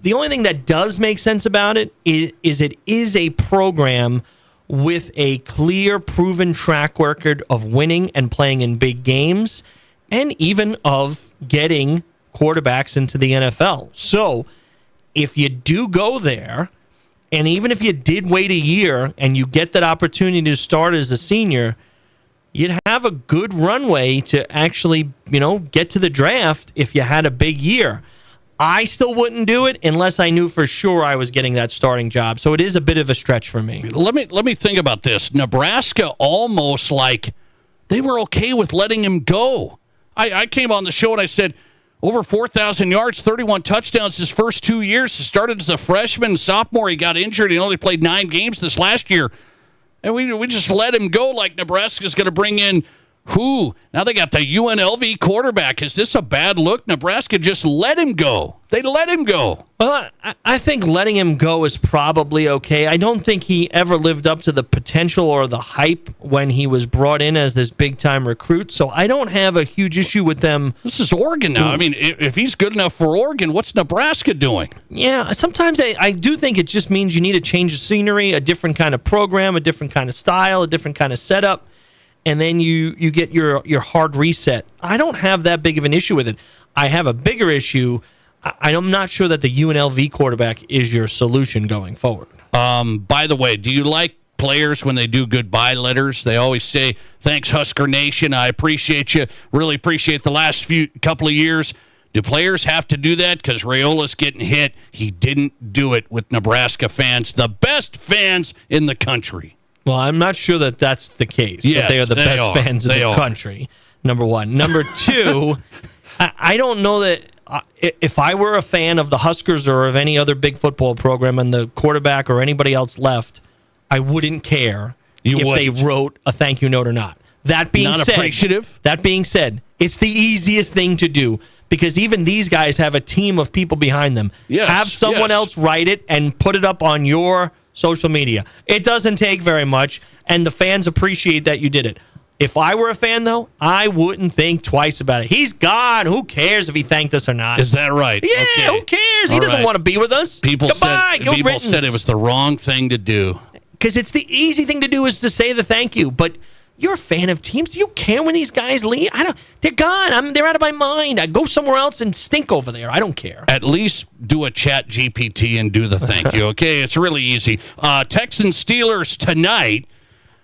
The only thing that does make sense about it is it is a program with a clear, proven track record of winning and playing in big games, and even of getting quarterbacks into the NFL. So, if you do go there, and even if you did wait a year and you get that opportunity to start as a senior, you'd have a good runway to actually, get to the draft if you had a big year. I still wouldn't do it unless I knew for sure I was getting that starting job. So it is a bit of a stretch for me. Let me think about this. Nebraska almost like they were okay with letting him go. I came on the show and I said, over 4,000 yards, 31 touchdowns his first 2 years. He started as a freshman, sophomore. He got injured. He only played 9 games this last year. And we just let him go like Nebraska's going to bring in who? Now they got the UNLV quarterback. Is this a bad look? Nebraska just let him go. They let him go. Well, I think letting him go is probably okay. I don't think he ever lived up to the potential or the hype when he was brought in as this big-time recruit, so I don't have a huge issue with them. This is Oregon now. I mean, if he's good enough for Oregon, what's Nebraska doing? Yeah, sometimes I do think it just means you need a change of scenery, a different kind of program, a different kind of style, a different kind of setup, and then you get your hard reset. I don't have that big of an issue with it. I have a bigger issue. I'm not sure that the UNLV quarterback is your solution going forward. By the way, do you like players when they do goodbye letters? They always say, thanks, Husker Nation. I appreciate you. Really appreciate the last couple of years. Do players have to do that? Because Raiola's getting hit. He didn't do it with Nebraska fans, the best fans in the country. Well, I'm not sure that that's the case. Yes, that they are the best fans in the country, number one. Number two, I don't know that if I were a fan of the Huskers or of any other big football program and the quarterback or anybody else left, I wouldn't care they wrote a thank you note or not. That being not said, appreciative? That being said, it's the easiest thing to do because even these guys have a team of people behind them. Yes, have someone else write it and put it up on your social media. It doesn't take very much, and the fans appreciate that you did it. If I were a fan, though, I wouldn't think twice about it. He's gone. Who cares if he thanked us or not? Is that right? Yeah, okay. Who cares? He doesn't want to be with us. People Goodbye. said it was the wrong thing to do. Because it's the easy thing to do is to say the thank you, but you're a fan of teams. Do you care when these guys leave? They're gone. They're out of my mind. I go somewhere else and stink over there. I don't care. At least do a chat GPT and do the thank you, okay? It's really easy. Texans Steelers tonight.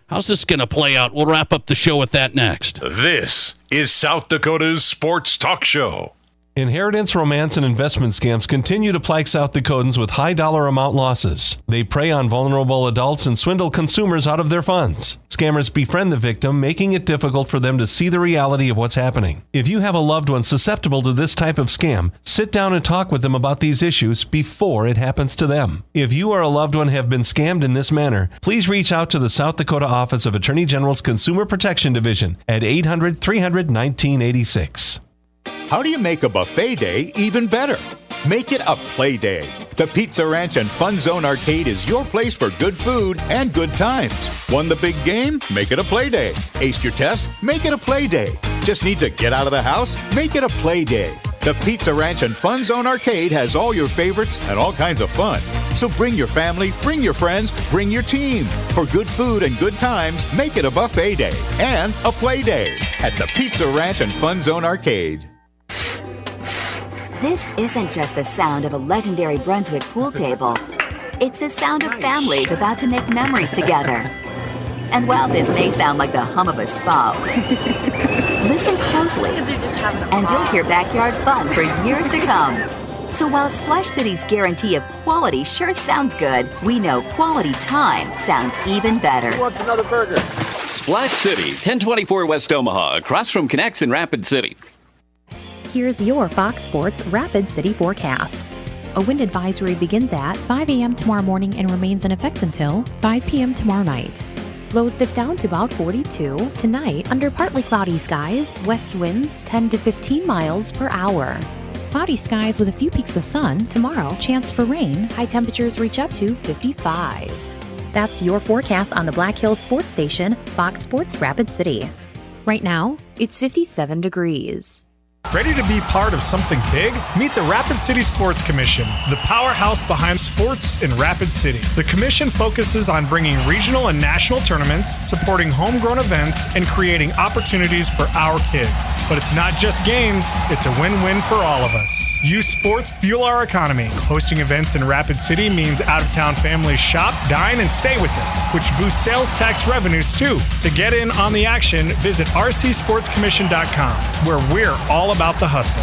How's this going to play out? We'll wrap up the show with that next. This is South Dakota's Sports Talk Show. Inheritance, romance, and investment scams continue to plague South Dakotans with high dollar amount losses. They prey on vulnerable adults and swindle consumers out of their funds. Scammers befriend the victim, making it difficult for them to see the reality of what's happening. If you have a loved one susceptible to this type of scam, sit down and talk with them about these issues before it happens to them. If you or a loved one have been scammed in this manner, please reach out to the South Dakota Office of Attorney General's Consumer Protection Division at 800-300-1986. How do you make a buffet day even better? Make it a play day. The Pizza Ranch and Fun Zone Arcade is your place for good food and good times. Won the big game? Make it a play day. Aced your test? Make it a play day. Just need to get out of the house? Make it a play day. The Pizza Ranch and Fun Zone Arcade has all your favorites and all kinds of fun. So bring your family, bring your friends, bring your team. For good food and good times, make it a buffet day and a play day at the Pizza Ranch and Fun Zone Arcade. This isn't just the sound of a legendary Brunswick pool table. It's the sound of families about to make memories together. And while this may sound like the hum of a spa, listen closely, and you'll hear backyard fun for years to come. So while Splash City's guarantee of quality sure sounds good, we know quality time sounds even better. Who wants another burger? Splash City, 1024 West Omaha, across from Connects in Rapid City. Here's your Fox Sports Rapid City forecast. A wind advisory begins at 5 a.m. tomorrow morning and remains in effect until 5 p.m. tomorrow night. Lows dip down to about 42. Tonight, under partly cloudy skies, west winds 10 to 15 miles per hour. Cloudy skies with a few peaks of sun. Tomorrow, chance for rain. High temperatures reach up to 55. That's your forecast on the Black Hills Sports Station, Fox Sports Rapid City. Right now, it's 57 degrees. Ready to be part of something big? Meet the Rapid City Sports Commission, the powerhouse behind sports in Rapid City. The commission focuses on bringing regional and national tournaments, supporting homegrown events, and creating opportunities for our kids. But it's not just games, it's a win-win for all of us. Youth sports fuel our economy. Hosting events in Rapid City means out-of-town families shop, dine, and stay with us, which boosts sales tax revenues too. To get in on the action, visit rcsportscommission.com, where we're all about the hustle.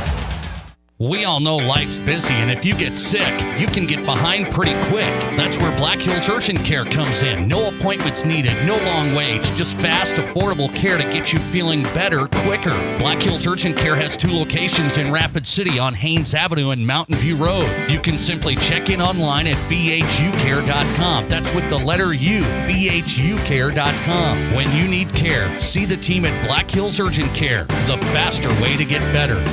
We all know life's busy, and if you get sick, you can get behind pretty quick. That's where Black Hills Urgent Care comes in. No appointments needed, no long waits, just fast, affordable care to get you feeling better quicker. Black Hills Urgent Care has 2 locations in Rapid City on Haynes Avenue and Mountain View Road. You can simply check in online at bhucare.com. That's with the letter U, bhucare.com. When you need care, see the team at Black Hills Urgent Care, the faster way to get better.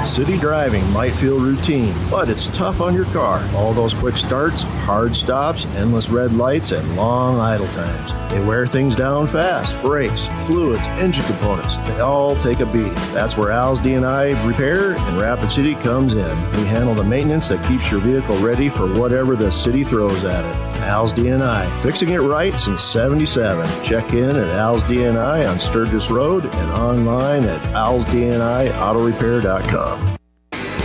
City driving might feel routine, but it's tough on your car. All those quick starts, hard stops, endless red lights, and long idle times. They wear things down fast. Brakes, fluids, engine components, they all take a beating. That's where Al's D&I Repair in Rapid City comes in. We handle the maintenance that keeps your vehicle ready for whatever the city throws at it. Al's D&I, fixing it right since 77. Check in at Al's D&I on Sturgis Road and online at alsdniautorepair.com.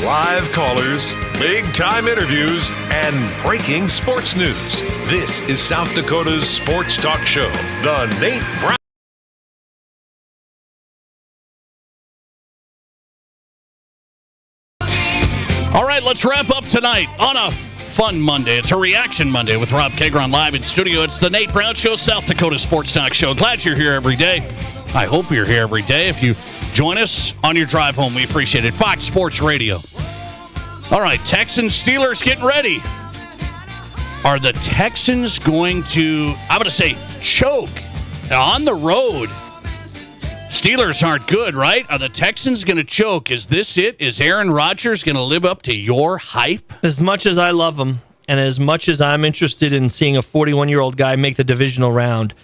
Live callers, big-time interviews, and breaking sports news. This is South Dakota's sports talk show, The Nate Brown. All right, let's wrap up tonight on a fun Monday. It's a Reaction Monday with Rob Kagron live in studio. It's the Nate Brown Show, South Dakota Sports Talk Show. Glad you're here every day. I hope you're here every day. If you join us on your drive home, we appreciate it. Fox Sports Radio. All right, Texans, Steelers getting ready. Are the Texans going to, I'm going to say, choke on the road? Steelers aren't good, right? Are the Texans going to choke? Is this it? Is Aaron Rodgers going to live up to your hype? As much as I love him, and as much as I'm interested in seeing a 41-year-old guy make the divisional round,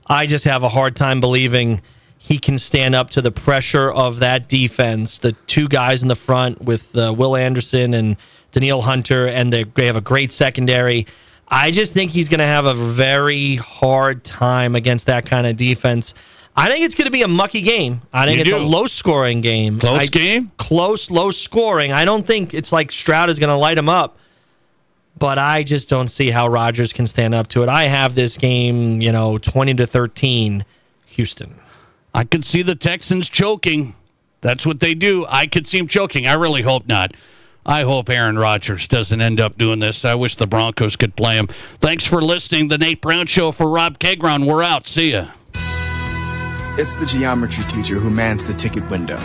I just have a hard time believing he can stand up to the pressure of that defense. The 2 guys in the front with Will Anderson and Danielle Hunter, and they have a great secondary. I just think he's going to have a very hard time against that kind of defense. I think it's going to be a mucky game. I think it's a low-scoring game. Close game? Close, low-scoring. I don't think it's like Stroud is going to light him up, but I just don't see how Rodgers can stand up to it. I have this game, 20-13, Houston. I could see the Texans choking. That's what they do. I could see him choking. I really hope not. I hope Aaron Rodgers doesn't end up doing this. I wish the Broncos could play him. Thanks for listening. The Nate Brown Show. For Rob Kegron, we're out. See ya. It's the geometry teacher who mans the ticket window.